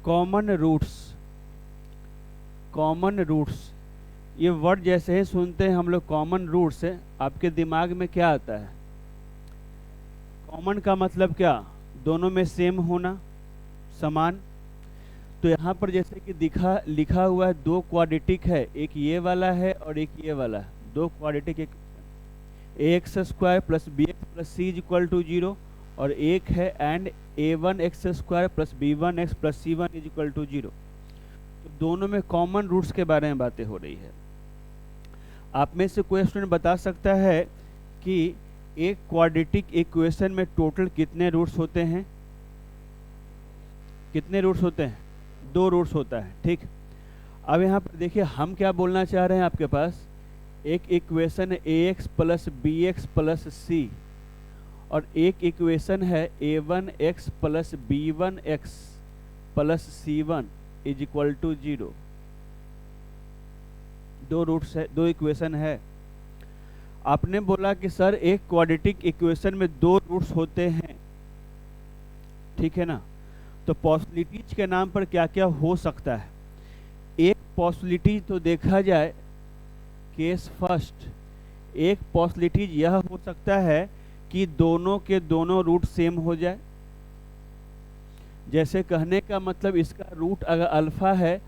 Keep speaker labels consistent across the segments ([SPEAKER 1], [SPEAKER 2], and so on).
[SPEAKER 1] Common roots, common roots, ये word जैसे ही सुनते हैं हम लोग कॉमन रूट्स है, आपके दिमाग में क्या आता है? कॉमन का मतलब क्या? दोनों में सेम होना, समान। तो यहाँ पर जैसे कि लिखा हुआ है, दो क्वाड्रेटिक है, एक ये वाला है और एक ये वाला है, दो क्वाड्रेटिक एक x square plus b x plus c is equal to 0, और एक है and a1 x square plus b1 x plus c1 is equal to 0। तो दोनों में कॉमन रूट्स के बारे में बातें हो रही है। आप में से कोई स्टूडेंट बता सकता है कि एक क्वाड्रेटिक इक्वेशन में टोटल कितने रूट्स होते हैं? कितने रूट्स होते हैं? 2 रूट्स होता है, ठीक। अब यहाँ पर देखिए हम क्या बोलना चाह रहे हैं, आपके पास एक इक्वेशन है ax plus b x plus c, और एक इक्वेशन है a1 x plus b1 x plus c1 is equal to 0। 2 roots है, 2 इक्वेशन है। आपने बोला कि सर एक क्वाड्रेटिक इक्वेशन में 2 रूट्स होते हैं, ठीक है ना। तो पॉसिबिलिटीज के नाम पर क्या क्या हो सकता है? एक पॉसिबिलिटी तो देखा जाए, केस फर्स्ट, एक पॉसिबिलिटीज यह हो सकता है कि दोनों के दोनों रूट सेम हो जाए। जैसे कहने का मतलब इसका रूट अगर अल्फा है,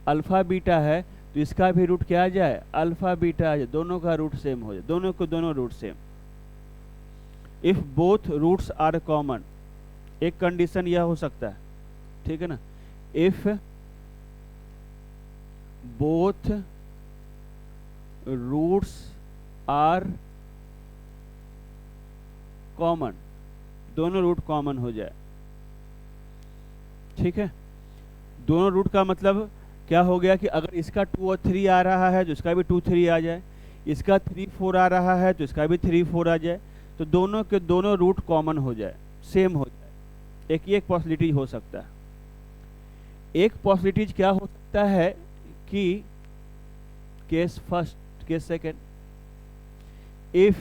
[SPEAKER 1] अल्फा बीटा है, तो इसका भी रूट क्या आ जाए? अल्फा बीटा आ जाए, दोनों का रूट सेम हो जाए, दोनों को दोनों root same. If both roots are common, एक कंडीशन यह हो सकता है, ठीक है ना। If both roots are common, दोनों रूट कॉमन हो जाए, ठीक है। दोनों रूट का मतलब क्या हो गया कि अगर इसका 2 और 3 आ रहा है तो इसका भी 2 3 आ जाए, इसका 3 4 आ रहा है तो इसका भी 3 4 आ जाए, तो दोनों के दोनों रूट कॉमन हो जाए, सेम हो जाए। एक पॉसिबिलिटी हो सकता है। एक पॉसिबिलिटीज क्या हो सकता है कि case first, case second, if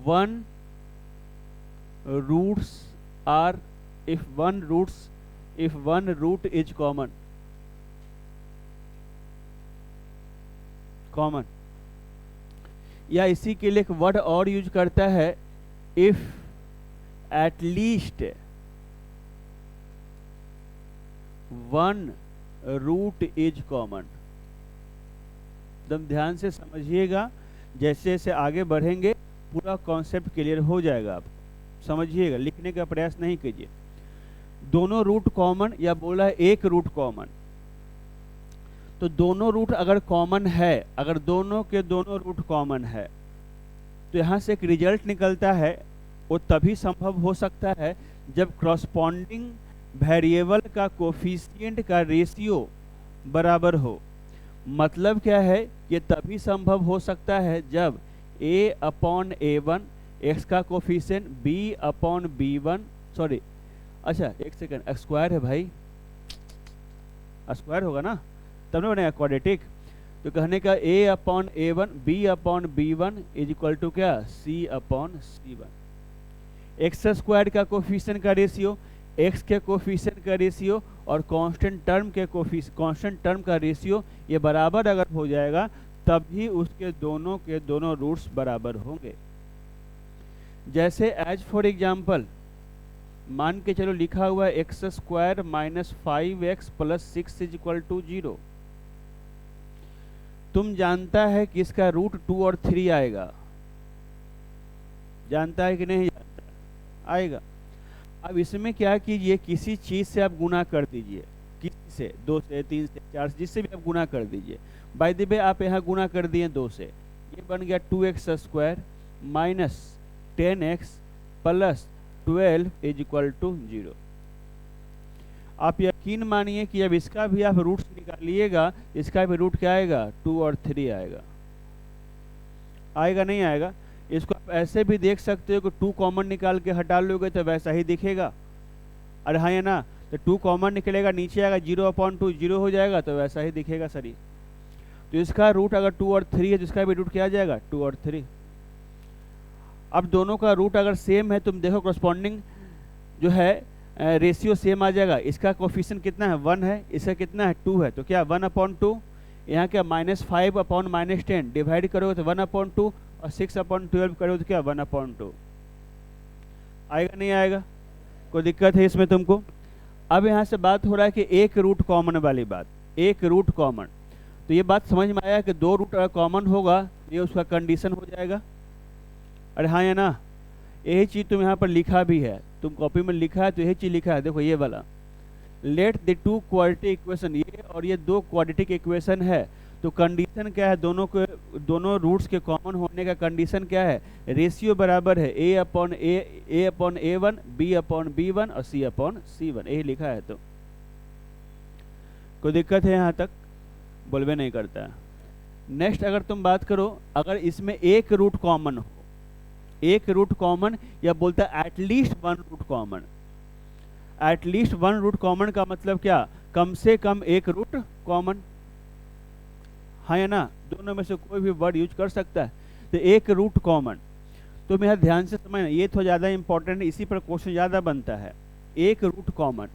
[SPEAKER 1] one roots are, if one root is common, या इसी के लिए एक वर्ड और यूज करता है, if at least one root is common. एकदम ध्यान से समझिएगा, जैसे जैसे आगे बढ़ेंगे पूरा कॉन्सेप्ट क्लियर हो जाएगा। आप समझिएगा, लिखने का प्रयास नहीं कीजिए। दोनों रूट कॉमन, या बोला एक रूट कॉमन, तो दोनों रूट अगर कॉमन है, अगर दोनों के दोनों रूट कॉमन है, तो यहाँ से एक रिजल्ट निकलता है, वो तभी संभव हो सकता है जब क्रॉसपॉन्डिंग वेरिएबल का कोफिशिएंट का रेशियो बराबर हो। मतलब क्या है, ये तभी संभव हो सकता है जब a अपॉन a1 x का coefficient b upon b1, sorry अच्छा एक सेकंड, स्क्वायर है भाई, स्क्वायर होगा ना तब ना बनेगा क्वाड्रेटिक। तो कहने का a upon a1 b upon b1 is equal to क्या? c upon c1। X square का कोफिशिएंट का रेशियो, x के कोफिशिएंट का रेशियो और कांस्टेंट टर्म का रेशियो ये बराबर अगर हो जाएगा तभी उसके दोनों के दोनों रूट्स बराबर होंगे। जैसे एज फॉर एग्जाम्पल मान के चलो लिखा हुआ है x square minus 5x plus 6 is equal to 0। तुम जानता है कि इसका रूट 2 और 3 आएगा, जानता है कि नहीं जानता? आएगा। अब इसमें क्या कीजिए, किसी चीज से आप गुना कर दीजिए, किसी से, 2 से 3 से 4 से, जिससे भी आप गुना कर दीजिए। बाय द वे आप यहाँ गुना कर दिए 2 से, ये बन गया 2x square minus 10x plus 12 is equal to 0। आप यकीन मानिए कि जब इसका भी आप रूट्स निकालिएगा, इसका भी रूट क्या आएगा? 2 और 3 आएगा। आएगा नहीं आएगा? इसको आप ऐसे भी देख सकते हो कि 2 कॉमन निकाल के हटा लोगे तो वैसा ही दिखेगा। अरे हाँ या ना? तो 2 कॉमन निकलेगा, नीचे आएगा 0/2 0 हो जाएगा, तो वैसा ही दिखेगा सर ये। तो इसका रूट अगर 2 और 3 है तो इसका भी रूट क्या आ जाएगा? 2 और 3। अब दोनों का रूट अगर सेम है, तुम देखो करस्पॉन्डिंग जो है रेशियो सेम आ जाएगा। इसका कोफिशिएंट कितना है 1 है, इसका कितना है 2 है, तो क्या 1/2, यहाँ क्या -5/-10 डिवाइड करोगे तो 1/2 और 6/12 करोगे तो क्या 1/2 आएगा नहीं आएगा? कोई दिक्कत है इसमें तुमको? अब यहाँ से बात हो रहा है कि एक रूट कॉमन वाली बात, एक रूट कॉमन, तो ये बात समझ में आया कि दो रूट अगर कॉमन होगा ये उसका कंडीशन हो जाएगा। अरे हाँ या ना? यही चीज़ तुम यहाँ पर लिखा भी है, तुम कॉपी में लिखा है तो यही चीज़ लिखा है, देखो ये वाला, let the two quadratic equation, ये और ये दो क्वाड्रेटिक इक्वेशन है, तो कंडीशन क्या है दोनों रूट्स के कॉमन होने का कंडीशन क्या है? रेशियो बराबर है a/a1, b/b1 और c/c1, यही लिखा है। तो कोई दिक्कत है यहाँ तक? बोलबे नहीं करता है। नेक्स्ट अगर तुम बात करो, अगर इसमें एक रूट कॉमन हो, एक रूट कॉमन, या बोलता है at least one root common. At least one root common का मतलब क्या? कम से कम एक रूट कॉमन, हाँ या ना? दोनों में से कोई भी वर्ड यूज कर सकता है, तो एक रूट कॉमन। तो मेरा ध्यान से समझना, ये थोड़ा ज़्यादा इंपॉर्टेंट है, इसी पर क्वेश्चन ज़्यादा बनता है। एक रूट कॉमन,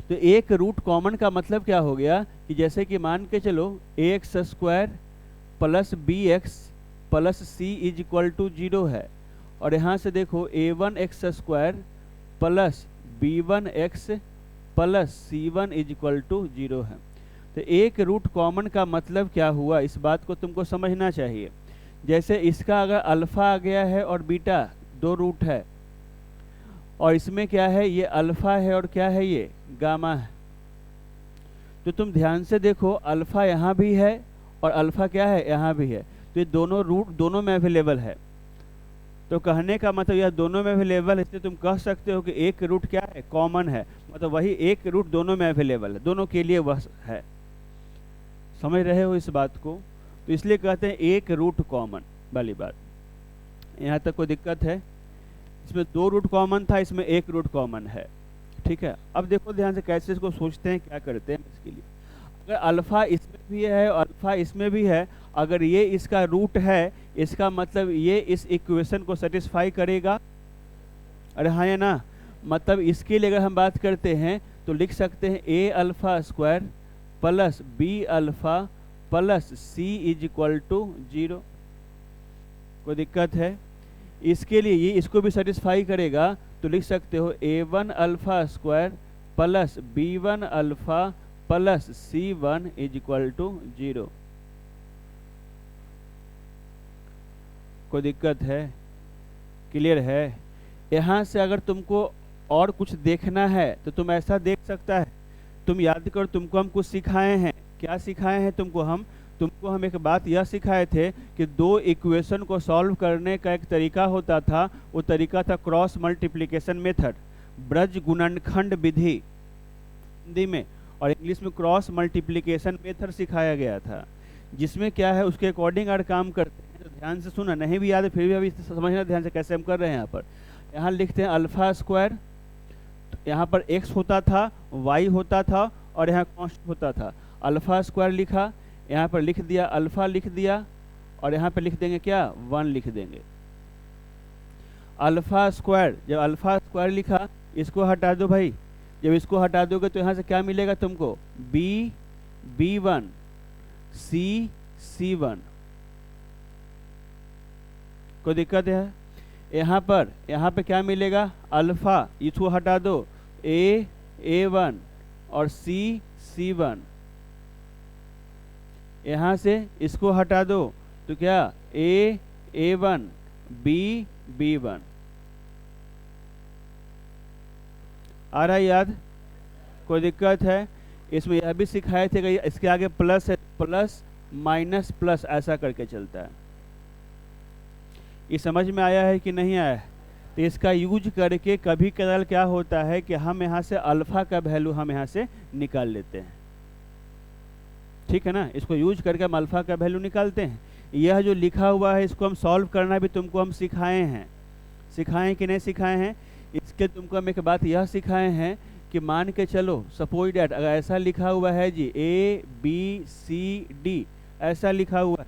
[SPEAKER 1] तो एक रूट कॉमन का मतलब क्या हो गया कि जैसे कि मान के चलो ax² plus bx plus c is equal to 0 है, और यहाँ से देखो a1x² plus b1x plus c1 is equal to 0 है। तो एक रूट कॉमन का मतलब क्या हुआ, इस बात को तुमको समझना चाहिए। जैसे इसका अगर अल्फ़ा आ गया है और बीटा दो रूट है, और इसमें क्या है, ये अल्फ़ा है और क्या है, ये गामा है, तो तुम ध्यान से देखो अल्फ़ा यहाँ भी है और अल्फ़ा क्या है, यहाँ भी है, तो ये दोनों रूट दोनों में अवेलेबल है। तो कहने का मतलब यह दोनों में अवेलेबल है, इसलिए तुम कह सकते हो कि एक रूट क्या है, कॉमन है, मतलब वही एक रूट दोनों में अवेलेबल है, दोनों के लिए वह है। समझ रहे हो इस बात को? तो इसलिए कहते हैं एक रूट कॉमन वाली बात। यहाँ तक कोई दिक्कत है? इसमें दो रूट कॉमन था, इसमें एक रूट कॉमन है, ठीक है। अब देखो ध्यान से कैसे इसको सोचते हैं, क्या करते हैं इसके लिए। अगर अल्फ़ा इसमें भी है और अल्फ़ा इसमें भी है, अगर ये इसका रूट है, इसका मतलब ये इस इक्वेशन को सेटिस्फाई करेगा। अरे हाँ या ना? मतलब इसके लिए अगर हम बात करते हैं तो लिख सकते हैं a² plus b² plus c is equal to 0। कोई दिक्कत है? इसके लिए ये इसको भी सेटिस्फाई करेगा, तो लिख सकते हो a1α² plus b1α plus c1 is equal to 0। कोई दिक्कत है? क्लियर है? यहाँ से अगर तुमको और कुछ देखना है तो तुम ऐसा देख सकता है। तुम याद करो, तुमको हम कुछ सिखाए हैं। क्या सिखाए हैं तुमको हम एक बात यह सिखाए थे कि दो इक्वेशन को सॉल्व करने का एक तरीका होता था, वो तरीका था क्रॉस मल्टीप्लिकेशन मेथड, ब्रज गुणनखंड विधि हिंदी में, और इंग्लिश में क्रॉस मल्टीप्लिकेशन मेथड सिखाया गया था, जिसमें क्या है उसके अकॉर्डिंग अगर काम करते हैं। तो ध्यान से सुना, नहीं भी याद है फिर भी अभी समझना ध्यान से कैसे हम कर रहे हैं। यहाँ लिखते हैं α², तो यहाँ पर x होता था, y होता था और यहाँ कांस्टेंट होता था। α² लिखा, यहाँ पर लिख दिया अल्फ़ा लिख दिया, और यहाँ पर लिख देंगे क्या 1 लिख देंगे। α², जब α² लिखा, इसको हटा दो भाई, जब इसको हटा दोगे तो यहाँ से क्या मिलेगा तुमको b1 c1। कोई दिक्कत है? यहाँ पे क्या मिलेगा, अल्फ़ा, इसको हटा दो a1 और c1। यहाँ से इसको हटा दो तो क्या a1 b1। आ रहा है याद? कोई दिक्कत है? इसमें यह भी सिखाए थे कि इसके आगे प्लस है, प्लस माइनस प्लस ऐसा करके चलता है। ये समझ में आया है कि नहीं आया है? तो इसका यूज करके कभी कदार क्या होता है कि हम यहाँ से अल्फ़ा का वैल्यू हम यहाँ से निकाल लेते हैं, ठीक है ना। इसको यूज करके हम अल्फ़ा का वैल्यू निकालते हैं। यह जो लिखा हुआ है इसको हम सॉल्व करना भी तुमको हम सिखाए हैं, सिखाएं कि नहीं सिखाए हैं? इसके तुमको हम एक बात यह सिखाए हैं कि मान के चलो सपोज डैट अगर ऐसा लिखा हुआ है जी ABCD ऐसा लिखा हुआ है,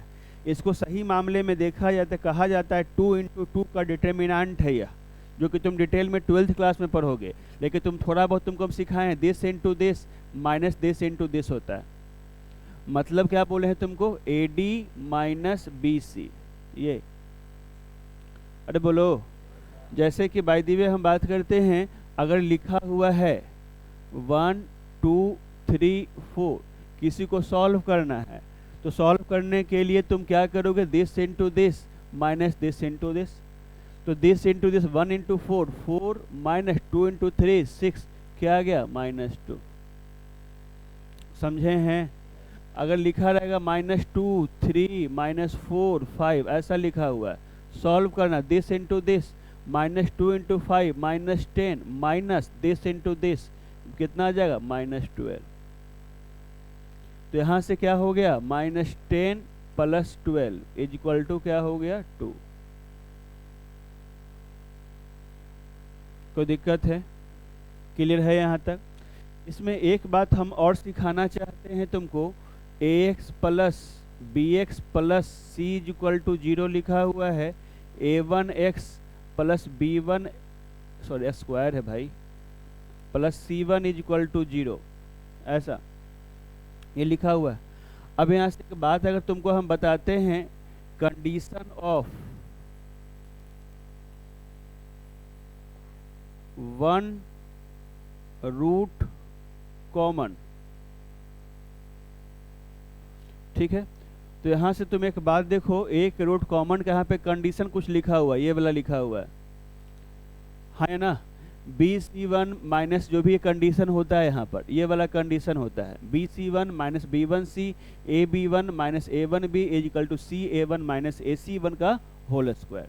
[SPEAKER 1] इसको सही मामले में देखा जाता है, कहा जाता है 2 × 2 का डिटर्मिनेंट है यह। जो कि तुम डिटेल में 12th क्लास में पढ़ोगे, लेकिन तुम थोड़ा बहुत तुमको हम सिखाए हैं, this into this minus this into this होता है। मतलब क्या बोले हैं तुमको, AD माइनस BC, ये। अरे बोलो, जैसे कि बाय द वे हम बात करते हैं, अगर लिखा हुआ है 1 2 3 4, किसी को सॉल्व करना है, तो सॉल्व करने के लिए तुम क्या करोगे, this into this minus this into this. तो this into this 1 into 4 4 minus 2 into 3 6, क्या आ गया, -2। समझे हैं? अगर लिखा रहेगा -2 3 -4 5, ऐसा लिखा हुआ है, सॉल्व करना this into this -2 into 5 -10 minus this into this, कितना आ जाएगा, -12। तो यहाँ से क्या हो गया, -10 प्लस 12 इज इक्वल टू क्या हो गया, 2। कोई दिक्कत है? क्लियर है यहाँ तक? इसमें एक बात हम और सिखाना चाहते हैं तुमको, ax plus bx plus c is equal to 0 लिखा हुआ है, a1x plus b1, sorry square है भाई, plus c1 is equal to 0, ऐसा ये लिखा हुआ है। अब यहाँ से एक बात अगर तुमको हम बताते हैं, कंडीशन ऑफ 1 रूट कॉमन, ठीक है। तो यहाँ से तुम एक बात देखो, एक रूट कॉमन का यहाँ पे कंडीशन कुछ लिखा हुआ है, ये वाला लिखा हुआ है ना, BC1 माइनस जो भी कंडीशन होता है यहाँ पर, ये वाला कंडीशन होता है, BC1 minus B1C AB1 minus A1B is equal to CA1 minus AC1 का होल स्क्वायर,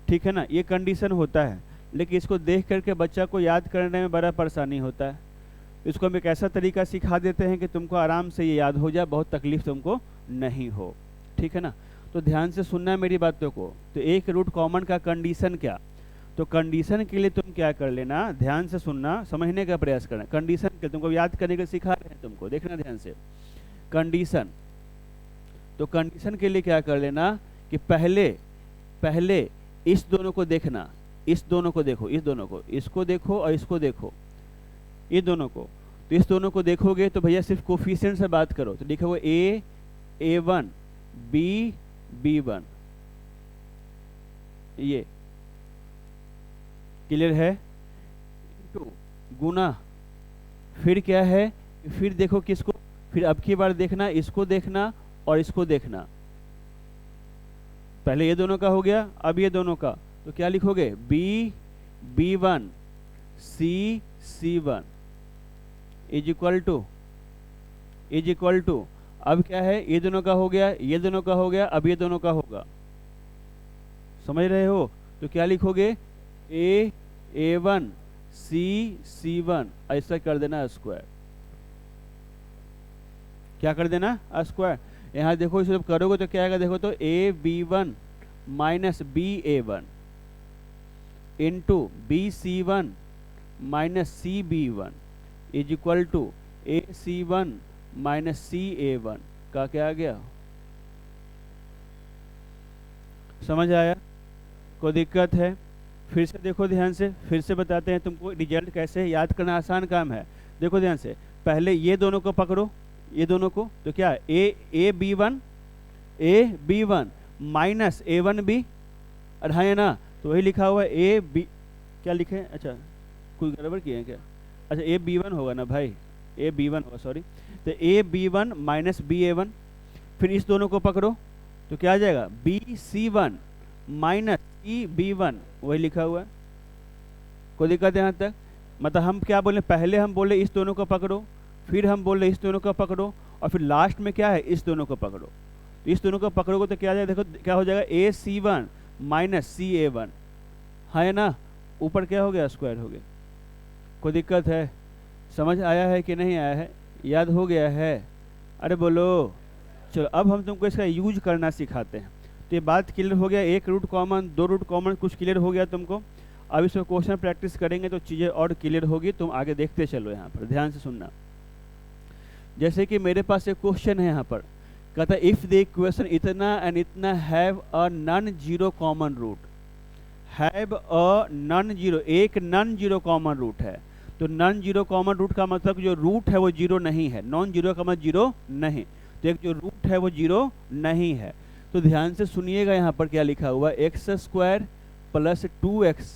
[SPEAKER 1] ठीक है ना। ये कंडीशन होता है, लेकिन इसको देख करके बच्चा को याद करने में बड़ा परेशानी होता है। इसको हम एक ऐसा तरीका सिखा देते हैं कि तुमको आराम से ये याद हो जाए, बहुत तकलीफ तुमको नहीं हो, ठीक है ना। तो ध्यान से सुनना है मेरी बातों को। तो एक रूट कॉमन का कंडीशन क्या, तो कंडीशन के लिए तुम क्या कर लेना, ध्यान से सुनना, समझने का प्रयास करना। कंडीशन के तुमको याद करने के सिखा रहे हैं तुमको, देखना ध्यान से। कंडीशन, तो कंडीशन के लिए क्या कर लेना कि पहले इस दोनों को देखना, इस दोनों को देखो, इस दोनों को, इसको देखो और इसको देखो, ये दोनों को। तो इस दोनों को देखोगे तो भैया सिर्फ कोफिशिएंट से बात करो, तो लिखा हुआ A1 B1, ये क्लियर है। टू गुना, फिर क्या है, फिर देखो किसको, फिर अब की बार देखना, इसको देखना और इसको देखना। पहले ये दोनों का हो गया, अब ये दोनों का, तो क्या लिखोगे, B1 C1 is equal to, अब क्या है, ये दोनों का हो गया, ये दोनों का हो गया, अब ये दोनों का होगा, समझ रहे हो। तो क्या लिखोगे, A1 C1, ऐसा कर देना स्क्वायर, क्या कर देना, स्क्वायर। यहाँ देखो इसे जब करोगे तो क्या आएगा, देखो तो AB1 minus BA1 into BC1 minus CB1 is equal to AC1 minus CA1 का क्या आ गया, समझ आया? कोई दिक्कत है? फिर से देखो ध्यान से, फिर से बताते हैं तुमको रिजल्ट कैसे, याद करना आसान काम है। देखो ध्यान से, पहले ये दोनों को पकड़ो, ये दोनों को, तो क्या है, AB1 माइनस A1B, अढ़ाई है ना, तो वही लिखा हुआ है AB, क्या लिखे, अच्छा कोई गड़बड़ किए हैं क्या, अच्छा AB1 होगा ना भाई, AB1 होगा, सॉरी। तो AB1 माइनस BA1, फिर इस दोनों को पकड़ो तो क्या आ जाएगा, BC1 माइनस CB1, वही लिखा हुआ है। कोई दिक्कत है यहाँ तक? मतलब हम क्या बोले, पहले हम बोले इस दोनों को पकड़ो, फिर हम बोले इस दोनों को पकड़ो, और फिर लास्ट में क्या है, इस दोनों को पकड़ो। तो इस दोनों को पकड़ोगे तो क्या आ जाएगा, देखो क्या हो जाएगा, AC1 माइनस CA1, है ना, ऊपर क्या हो गया, स्क्वायर हो गया। कोई दिक्कत है? समझ आया है कि नहीं आया है, याद हो गया है? अरे बोलो। चलो अब हम तुमको इसका यूज करना सिखाते हैं। तो ये बात क्लियर हो गया, एक रूट कॉमन, दो रूट कॉमन, कुछ क्लियर हो गया तुमको। अब इसमें क्वेश्चन प्रैक्टिस करेंगे तो चीज़ें और क्लियर होगी, तुम आगे देखते चलो। यहाँ पर ध्यान से सुनना। जैसे कि मेरे पास एक क्वेश्चन है यहाँ पर, कहता है इफ़ द इक्वेशन इतना एंड इतना have a non zero common root, have a non zero, एक नॉन जीरो कॉमन रूट है। तो नॉन जीरो कॉमन रूट का मतलब जो रूट है वो जीरो नहीं है, नॉन जीरो का मतलब जीरो नहीं, तो एक जो रूट है वो जीरो नहीं है। तो ध्यान से सुनिएगा यहाँ पर क्या लिखा हुआ, x square plus 2x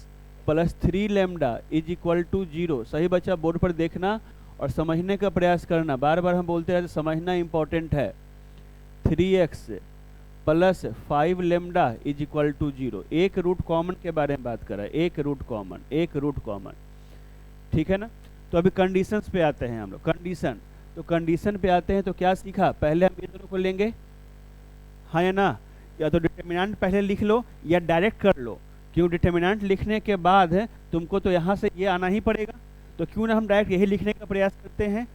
[SPEAKER 1] plus 3 lambda is equal to zero. सही बच्चा, बोर्ड पर देखना और समझने का प्रयास करना, बार बार हम बोलते हैं समझना इंपॉर्टेंट है। 3x plus 5 lambda is equal to zero. एक रूट कॉमन के बारे में बात कर रहा है, एक रूट कॉमन, एक रूट कॉमन, ठीक है ना। तो अभी कंडीशंस पे आते हैं हम लोग, कंडीशन। तो कंडीशन पे आते हैं तो क्या सीखा, पहले हम ये दोनों को लेंगे, हाँ या ना। या तो डिटर्मिनेंट पहले लिख लो या डायरेक्ट कर लो, क्यों डिटर्मिनेंट लिखने के बाद है तुमको तो यहाँ से ये आना ही पड़ेगा, तो क्यों ना हम डायरेक्ट यही लिखने का प्रयास करते हैं।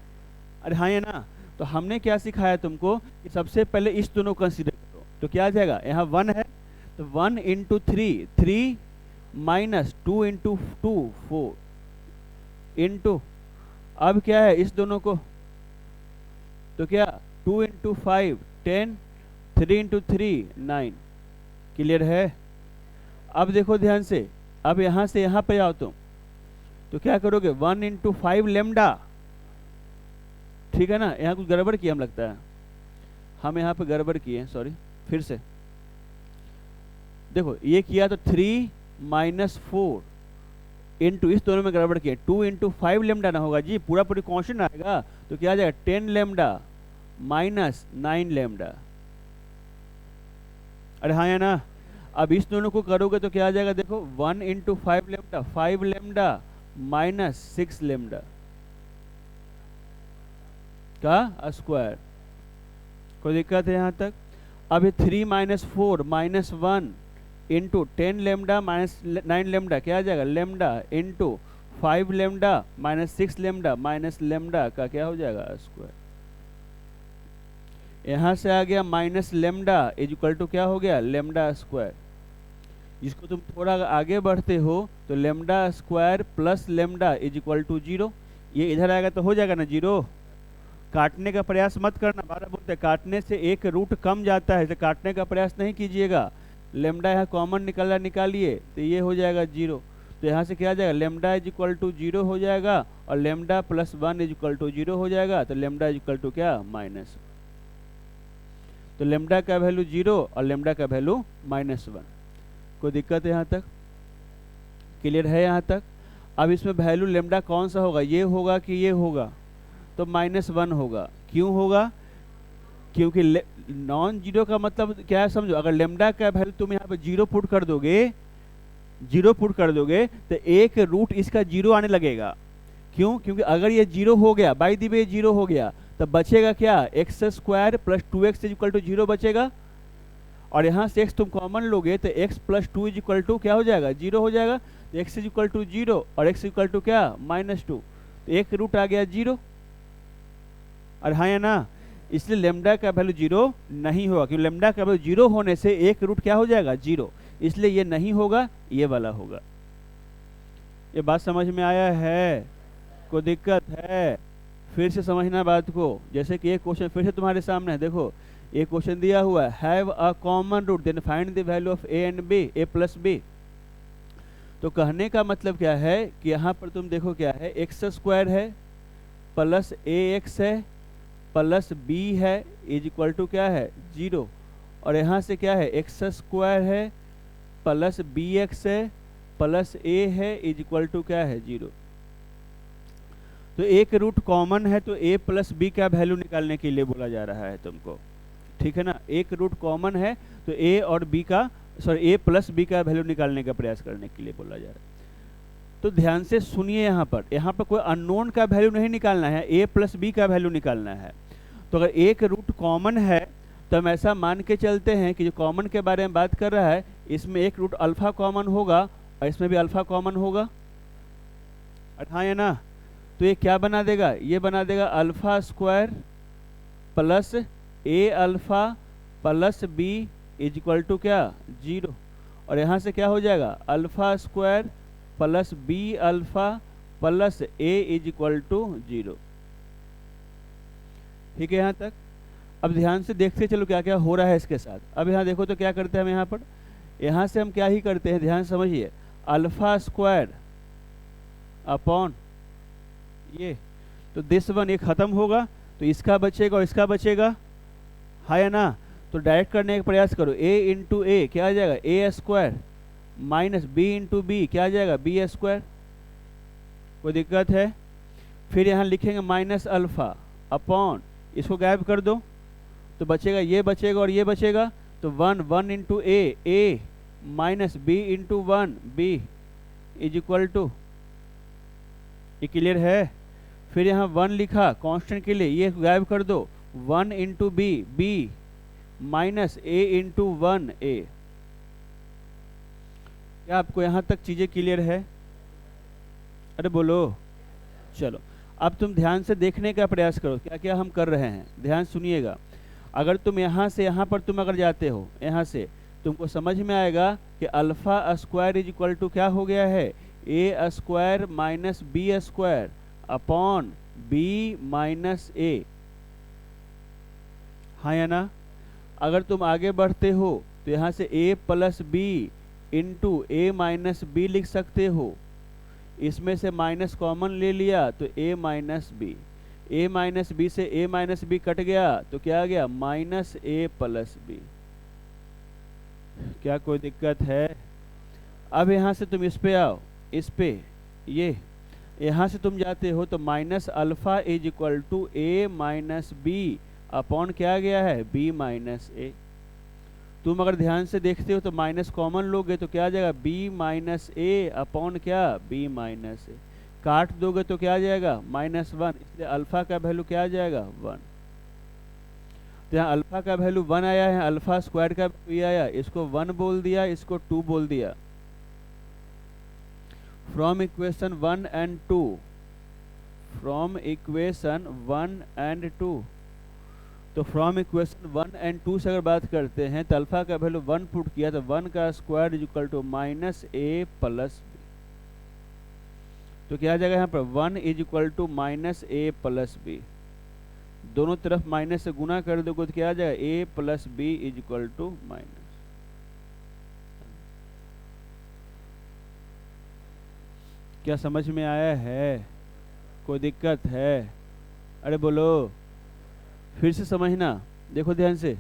[SPEAKER 1] अरे हाँ या ना। तो हमने क्या सिखाया तुमको कि सबसे पहले इस दोनों को कंसीडर करो, तो क्या आ जाएगा, यहाँ 1 है तो 1 इंटू 3, 3 माइनस 2 इंटू 2 4 इंटू, अब क्या है इस दोनों को, तो क्या 2 इंटू 5 10, 3 इंटू 3 9। क्लियर है। अब देखो ध्यान से, अब यहाँ से यहाँ पे आओ तुम, तो क्या करोगे 1 इंटू 5 लेमडा, ठीक है ना। यहाँ कुछ गड़बड़ किया हम लगता है, हम यहाँ पे गड़बड़ किए, सॉरी। फिर से देखो, ये किया तो 3 माइनस 4 इंटू, इस दोनों में गड़बड़ किया, 2 इंटू 5 लेमडा ना होगा जी, पूरा पूरी कॉन्स्टेंट आएगा, तो क्या आ जाएगा 10 लेमडा माइनस 9 लेमडा। अरे हाँ या ना। अब इस दोनों को करोगे तो क्या आ जाएगा, देखो 1 into 5 lambda, 5 lambda minus 6 lambda का स्क्वायर। कोई दिक्कत है यहाँ तक। अब ये 3 minus 4 minus 1 into 10 lambda minus 9 lambda, क्या आ जाएगा lambda into 5 lambda minus 6 lambda minus lambda का क्या हो जाएगा स्क्वायर। यहाँ से आ गया minus lambda is equal to क्या हो गया लेमडा स्क्वायर। जिसको तुम थोड़ा आगे बढ़ते हो तो lambda square plus lambda is equal to zero. ये इधर आएगा तो हो जाएगा ना जीरो। काटने का प्रयास मत करना, बारह बोलते हैं काटने से एक रूट कम जाता है, इसे काटने का प्रयास नहीं कीजिएगा। लेमडा यहाँ कॉमन निकाला, निकालिए तो ये हो जाएगा जीरो। तो यहाँ से क्या आ जाएगा lambda is equal to zero हो जाएगा और lambda plus 1 is equal to zero हो जाएगा। तो लेमडा इज इक्वल टू क्या माइनस, तो लेमडा का वैल्यू जीरो और लेमडा का वैल्यू -1। कोई दिक्कत है यहाँ तक, क्लियर है यहाँ तक। अब इसमें वैल्यू लेमडा कौन सा होगा, ये होगा कि ये होगा, तो -1 होगा। क्यों होगा, क्योंकि नॉन जीरो का मतलब क्या है समझो, अगर लेमडा का वैल्यू तुम यहाँ पे जीरो पुट कर दोगे, जीरो पुट कर दोगे तो एक रूट इसका जीरो आने लगेगा। क्यों, क्योंकि अगर ये जीरो हो गया, बाय द वे जीरो हो गया, तब बचेगा क्या x square plus 2x is equal to zero बचेगा। और यहाँ से x तुम कॉमन लोगे तो x plus 2 is equal to क्या हो जाएगा जीरो हो जाएगा। तो x is equal to zero और x इक्वल टू क्या -2, तो एक रूट आ गया जीरो। और हाँ या ना, इसलिए लेमडा का वैल्यू जीरो नहीं होगा, क्योंकि लेमडा का वैल्यू जीरो होने से एक रूट क्या हो जाएगा जीरो, इसलिए ये नहीं होगा, ये वाला होगा। ये बात समझ में आया है, कोई दिक्कत है, फिर से समझना बात को। जैसे कि एक क्वेश्चन फिर से तुम्हारे सामने है, देखो एक क्वेश्चन दिया हुआ है, have a common root then find the value of a and b, a plus b. तो कहने का मतलब क्या है कि यहाँ पर तुम देखो क्या है, एक्स स्क्वायर है प्लस ए एक्स है प्लस बी है इज इक्वल टू क्या है जीरो, और यहाँ से क्या है एक्स स्क्वायर है प्लस बी एक्स है प्लस ए है इज इक्वल टू क्या है जीरो। तो एक रूट कॉमन है तो a प्लस बी का वैल्यू निकालने के लिए बोला जा रहा है तुमको, ठीक है ना। एक रूट कॉमन है तो a और b का सॉरी a प्लस बी का वैल्यू निकालने का प्रयास करने के लिए बोला जा रहा है। तो ध्यान से सुनिए, यहाँ पर कोई अननोन का वैल्यू नहीं निकालना है, a प्लस बी का वैल्यू निकालना है। तो अगर एक रूट कॉमन है तो हम ऐसा मान के चलते हैं कि जो कॉमन के बारे में बात कर रहा है इसमें एक रूट अल्फा कॉमन होगा और इसमें भी अल्फा कॉमन होगा, हाँ या ना। तो ये क्या बना देगा, ये बना देगा alpha square plus a alpha plus b is equal to क्या जीरो, और यहाँ से क्या हो जाएगा alpha square plus b alpha plus a is equal to zero. ठीक है यहाँ तक। अब ध्यान से देखते चलो क्या क्या हो रहा है इसके साथ। अब यहाँ देखो तो क्या करते हैं हम यहाँ पर, यहाँ से हम क्या ही करते हैं, ध्यान समझिए, अल्फा स्क्वायर अपॉन ये, तो दिस वन ये खत्म होगा, तो इसका बचेगा और इसका बचेगा, है या ना। तो डायरेक्ट करने का प्रयास करो, a इंटू ए क्या आ जाएगा, a square minus b into b क्या आ जाएगा, बी स्क्वायर। कोई दिक्कत है? फिर यहाँ लिखेंगे माइनस अल्फा अपॉन, इसको गायब कर दो तो बचेगा ये बचेगा और ये बचेगा, तो one one into a minus b into one b is equal to, ये क्लियर है। फिर यहाँ वन लिखा कांस्टेंट के लिए, ये गायब कर दो, वन इंटू बी माइनस ए इंटू वन ए। क्या आपको यहाँ तक चीज़ें क्लियर है? अरे बोलो। चलो अब तुम ध्यान से देखने का प्रयास करो क्या क्या हम कर रहे हैं, ध्यान सुनिएगा। अगर तुम यहाँ से यहाँ पर तुम अगर जाते हो, यहाँ से तुमको समझ में आएगा कि alpha square is equal to क्या हो गया है, a square minus b square upon b minus a, हाँ या ना। अगर तुम आगे बढ़ते हो तो यहाँ से a plus b into a minus b लिख सकते हो, इसमें से माइनस कॉमन ले लिया तो a minus b, a minus b से a माइनस बी कट गया तो क्या आ गया, माइनस a प्लस बी। क्या कोई दिक्कत है? अब यहाँ से तुम इस पे आओ, इस पे ये यहाँ से तुम जाते हो तो minus alpha is equal to a minus b upon क्या आ गया है, b माइनस ए। तुम अगर ध्यान से देखते हो तो माइनस कॉमन लोगे तो क्या आ जाएगा, b माइनस ए अपॉन क्या, b माइनस ए। काट दोगे तो क्या आ जाएगा, माइनस वन, इसलिए अल्फा का वैल्यू क्या आ जाएगा, वन। तो यहाँ अल्फा का वैल्यू वन आया है, अल्फा स्क्वायर का वैल्यू आया, इसको वन बोल दिया, इसको टू बोल दिया। From equation one and two, from equation one and two, तो from equation one and two से अगर बात करते हैं तो अल्फा का वैल्यू वन पुट किया तो वन का square is equal to minus a plus b, तो क्या आ जाएगा यहाँ पर, one is equal to minus a plus b, दोनों तरफ माइनस से गुना कर दोगे तो क्या आ जाएगा, a plus b is equal to minus. क्या समझ में आया है? कोई दिक्कत है? अरे बोलो। फिर से समझना, देखो ध्यान से,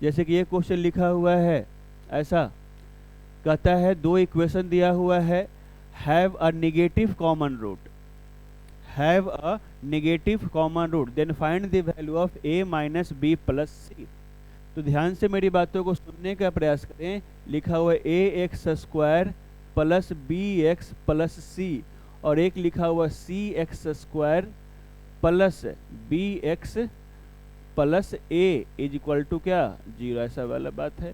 [SPEAKER 1] जैसे कि ये क्वेश्चन लिखा हुआ है, ऐसा कहता है दो इक्वेशन दिया हुआ है, have a negative common root, have a negative common root, then find the value of a minus b plus c. तो ध्यान से मेरी बातों को सुनने का प्रयास करें। लिखा हुआ है a x square plus b x plus c, और एक लिखा हुआ c x square plus b x plus a is equal to क्या, जीरो, ऐसा वाला बात है।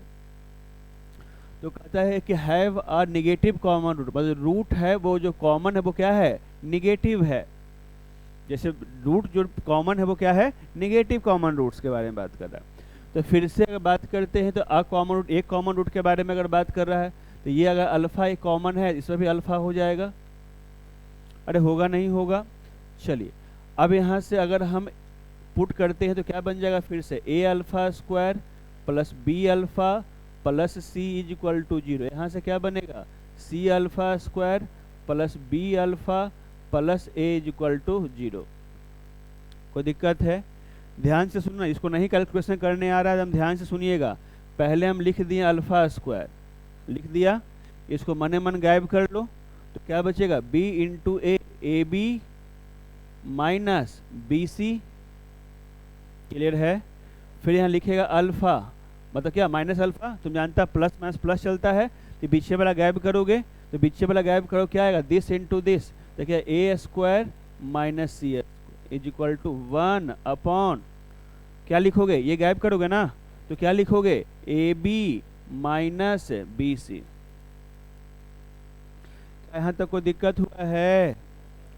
[SPEAKER 1] तो कहता है कि have a negative common root, मतलब रूट है वो जो कॉमन है वो क्या है, निगेटिव है। जैसे रूट जो कॉमन है वो क्या है, निगेटिव कॉमन रूट्स के बारे में बात कर रहा है। तो फिर से अगर बात करते हैं तो अ कॉमन रूट, एक कॉमन रूट के बारे में अगर बात कर रहा है तो ये अगर अल्फा एक कॉमन है, इसमें भी अल्फा हो जाएगा। अरे होगा नहीं होगा? चलिए अब यहाँ से अगर हम पुट करते हैं तो क्या बन जाएगा, फिर से a alpha square plus b alpha plus c is equal to zero. यहाँ से क्या बनेगा, c alpha square plus b alpha plus a is equal to zero. कोई दिक्कत है? ध्यान से सुनना, इसको नहीं कैलकुलेशन करने आ रहा है, हम ध्यान से सुनिएगा। पहले हम लिख दिए अल्फा स्क्वायर, लिख दिया, इसको मने मन गायब कर लो तो क्या बचेगा, b into a b minus b c, clear है। फिर यहाँ लिखेगा अल्फा, मतलब क्या, माइनस अल्फा, तुम जानता प्लस माइनस प्लस चलता है, तो पीछे वाला गायब करोगे तो पीछे वाला गायब करो क्या आएगा, दिस इंटू दिस, तो क्या a square minus c is equal to one upon, क्या लिखोगे, ये गायब करोगे ना तो क्या लिखोगे, a b minus b c. यहाँ तक कोई दिक्कत हुआ है?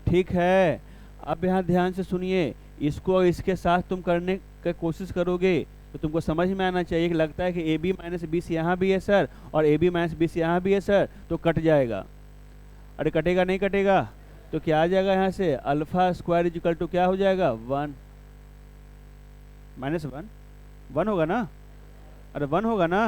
[SPEAKER 1] ठीक है। अब यहाँ ध्यान से सुनिए, इसको इसके साथ तुम करने की कोशिश करोगे तो तुमको समझ में आना चाहिए कि लगता है कि a b minus b c यहाँ भी है सर और a b minus b c यहाँ भी है सर, तो कट जाएगा। अरे कटेगा नहीं कटेगा, तो क्या आ जाएगा यहाँ से, alpha square is equal to क्या हो जाएगा, वन माइनस वन, वन होगा ना, अरे वन होगा ना।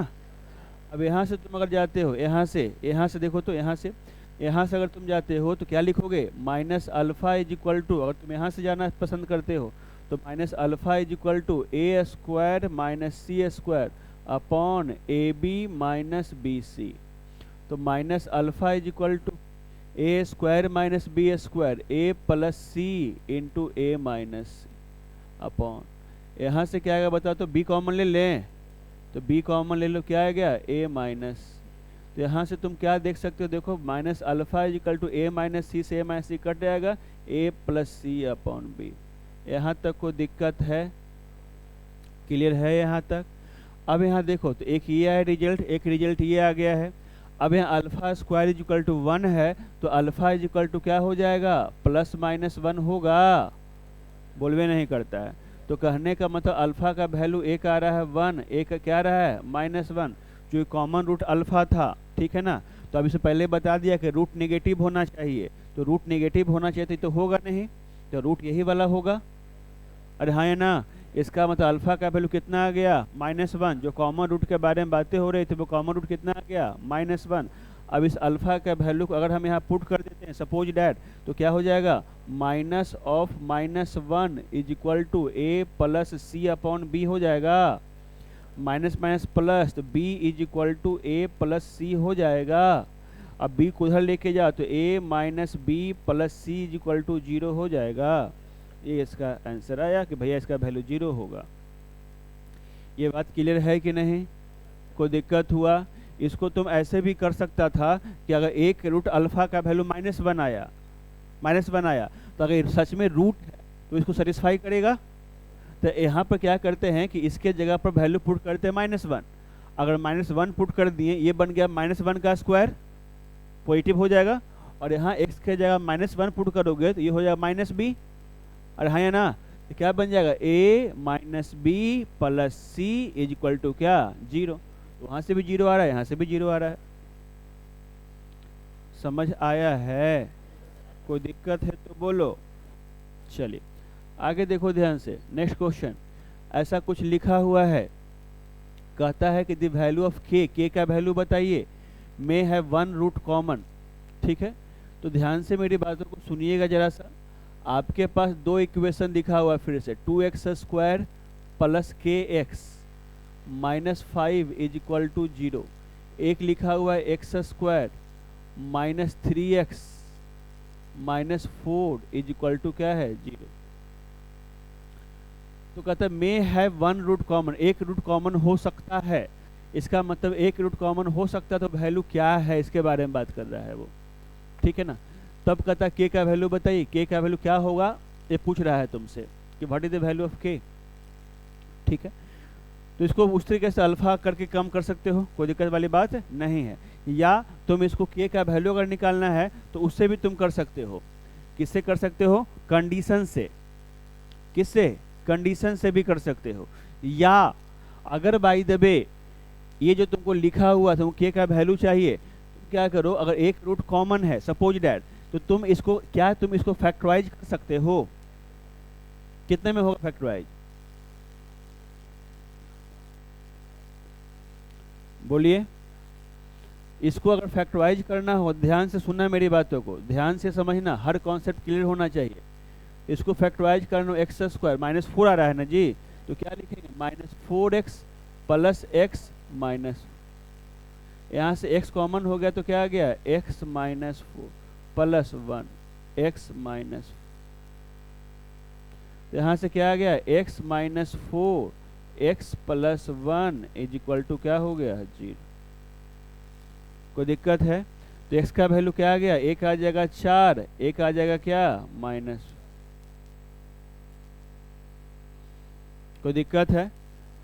[SPEAKER 1] अब यहाँ से तुम अगर जाते हो, यहाँ से देखो तो यहाँ से अगर तुम जाते हो तो क्या लिखोगे, minus alpha is equal to, अगर तुम यहाँ से जाना पसंद करते हो तो minus alpha is equal to a square minus c square upon a b minus b c. तो minus alpha is equal to a square minus b square a plus c into a minus c upon, यहाँ से क्या आएगा बताओ, तो B common ले लें, तो बी कॉमन ले लो, क्या आ गया ए माइनस। तो यहाँ से तुम क्या देख सकते हो, देखो minus alpha is equal to a minus c से ए माइनस सी कट जाएगा, a plus c upon b. यहाँ तक कोई दिक्कत है, क्लियर है यहाँ तक। अब यहाँ देखो तो एक ये है रिजल्ट, एक रिजल्ट ये आ गया है। अब यहाँ alpha square is equal to 1 है, तो अल्फा इज इक्वल टू क्या हो जाएगा, प्लस माइनस 1 होगा, बोलवे नहीं करता है। तो कहने का मतलब अल्फा का वैल्यू एक आ रहा है 1, एक क्या आ रहा है -1, जो कॉमन रूट अल्फा था, ठीक है ना। तो अब इसे पहले बता दिया कि रूट नेगेटिव होना चाहिए, तो रूट नेगेटिव होना चाहिए तो होगा नहीं, तो रूट यही वाला होगा। अरे हाँ है ना, इसका मतलब अल्फा का वैल्यू कितना आ गया, -1, जो कॉमन रूट के बारे में बातें हो रही थी वो कॉमन रूट कितना आ गया, -1। अब इस अल्फा का वैल्यू को अगर हम यहाँ पुट कर देते हैं सपोज डैट, तो क्या हो जाएगा, minus of -1 is equal to a plus c upon b हो जाएगा, माइनस माइनस प्लस, तो b is equal to a plus c हो जाएगा। अब b को उधर लेके जाओ तो a minus b plus c is equal to 0 हो जाएगा। ये इसका आंसर आया कि भैया इसका वैल्यू 0 होगा। ये बात क्लियर है कि नहीं, कोई दिक्कत हुआ? इसको तुम ऐसे भी कर सकता था कि अगर एक रूट अल्फा का वैल्यू -1 आया तो अगर सच में रूट है तो इसको सेटिस्फाई करेगा। तो यहाँ पर क्या करते हैं कि इसके जगह पर वैल्यू पुट करते हैं -1। अगर -1 पुट कर दिए, ये बन गया -1 का स्क्वायर, पॉजिटिव हो जाएगा, और यहाँ x के जगह -1 पुट करोगे तो ये हो जाएगा -b, और हाँ या ना, तो क्या बन जाएगा a minus b plus c is equal to क्या 0। तो वहाँ से भी 0 आ रहा है, यहाँ से भी 0 आ रहा है। समझ आया है? कोई दिक्कत है तो बोलो। चलिए आगे देखो ध्यान से, नेक्स्ट क्वेश्चन। ऐसा कुछ लिखा हुआ है, कहता है कि द वैल्यू ऑफ के का वैल्यू बताइए, मे हैव 1 रूट कॉमन, ठीक है। तो ध्यान से मेरी बातों को सुनिएगा जरा सा। आपके पास दो इक्वेशन दिखा हुआ है फिर से, 2x square plus kx minus 5 is equal to 0। एक लिखा हुआ है x square minus 3x minus 4 is equal to क्या है 0। तो कहता है मे हैव 1 रूट कॉमन, एक रूट कॉमन हो सकता है। इसका मतलब एक रूट कॉमन हो सकता है, तो वैल्यू क्या है इसके बारे में बात कर रहा है वो, ठीक है ना। तब कहता है के का वैल्यू बताइए, के का वैल्यू क्या होगा, ये पूछ रहा है तुमसे कि what is the value of के, ठीक है। तो इसको उस तरीके से अल्फा करके कम कर सकते हो, कोई दिक्कत वाली बात है नहीं है। या तुम इसको के का वैल्यू अगर निकालना है तो उससे भी तुम कर सकते हो। किससे कर सकते हो, कंडीशन से। किससे, कंडीशन से भी कर सकते हो। या अगर बाय द वे ये जो तुमको लिखा हुआ तुमको के का वैल्यू चाहिए, तो क्या करो, अगर एक रूट कॉमन है सपोज डैट, तो तुम इसको फैक्टराइज कर सकते हो। कितने में होगा फैक्टराइज, बोलिए। इसको अगर फैक्टराइज करना हो, ध्यान से सुनना मेरी बातों को, ध्यान से समझना, हर कॉन्सेप्ट क्लियर होना चाहिए। इसको फैक्टराइज करना, एक्स स्क्वायर -4 आ रहा है ना जी, तो क्या लिखेंगे, -4x प्लस x माइनस, यहाँ से x कॉमन हो गया तो क्या आ गया, x minus 4 plus 1 x minus, यहाँ से क्या आ गया, x minus 4 x plus 1 is equal to क्या हो गया 0। कोई दिक्कत है? तो x का वैल्यू क्या आ गया, एक आ जाएगा 4, एक आ जाएगा क्या -। कोई दिक्कत है?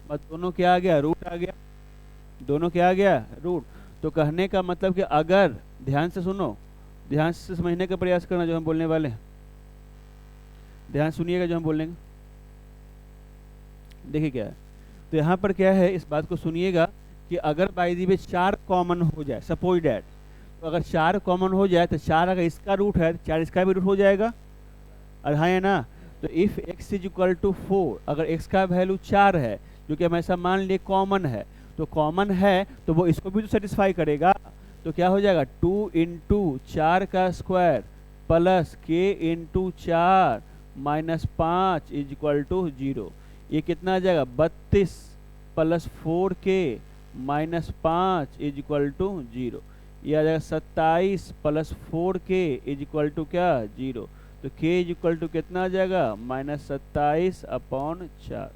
[SPEAKER 1] बस दोनों क्या आ गया, रूट आ गया, दोनों क्या आ गया, रूट। तो कहने का मतलब कि अगर, ध्यान से सुनो, ध्यान से समझने का प्रयास करना जो हम बोलने वाले हैं, ध्यान सुनिएगा जो हम बोलेंगे। देखिए क्या है, तो यहाँ पर क्या है, इस बात को सुनिएगा कि अगर बाय द वे 4 कॉमन हो जाए सपोज डैट, तो अगर 4 कॉमन हो जाए तो 4 अगर इसका रूट है तो 4 इसका भी रूट हो जाएगा, और हाँ है ना। तो if x is equal to 4, अगर x का वैल्यू 4 है, जो कि हम ऐसा मान लिए कॉमन है, तो कॉमन है तो वो इसको भी तो सेटिस्फाई करेगा। तो क्या हो जाएगा 2 इंटू 4 का square plus k into 4 minus 5 is equal to 0। ये कितना आ जाएगा 32 plus 4k minus 5 is equal to 0। ये आ जाएगा 27 plus 4k is equal to क्या 0। तो k इज इक्वल टू कितना आ जाएगा -27/4।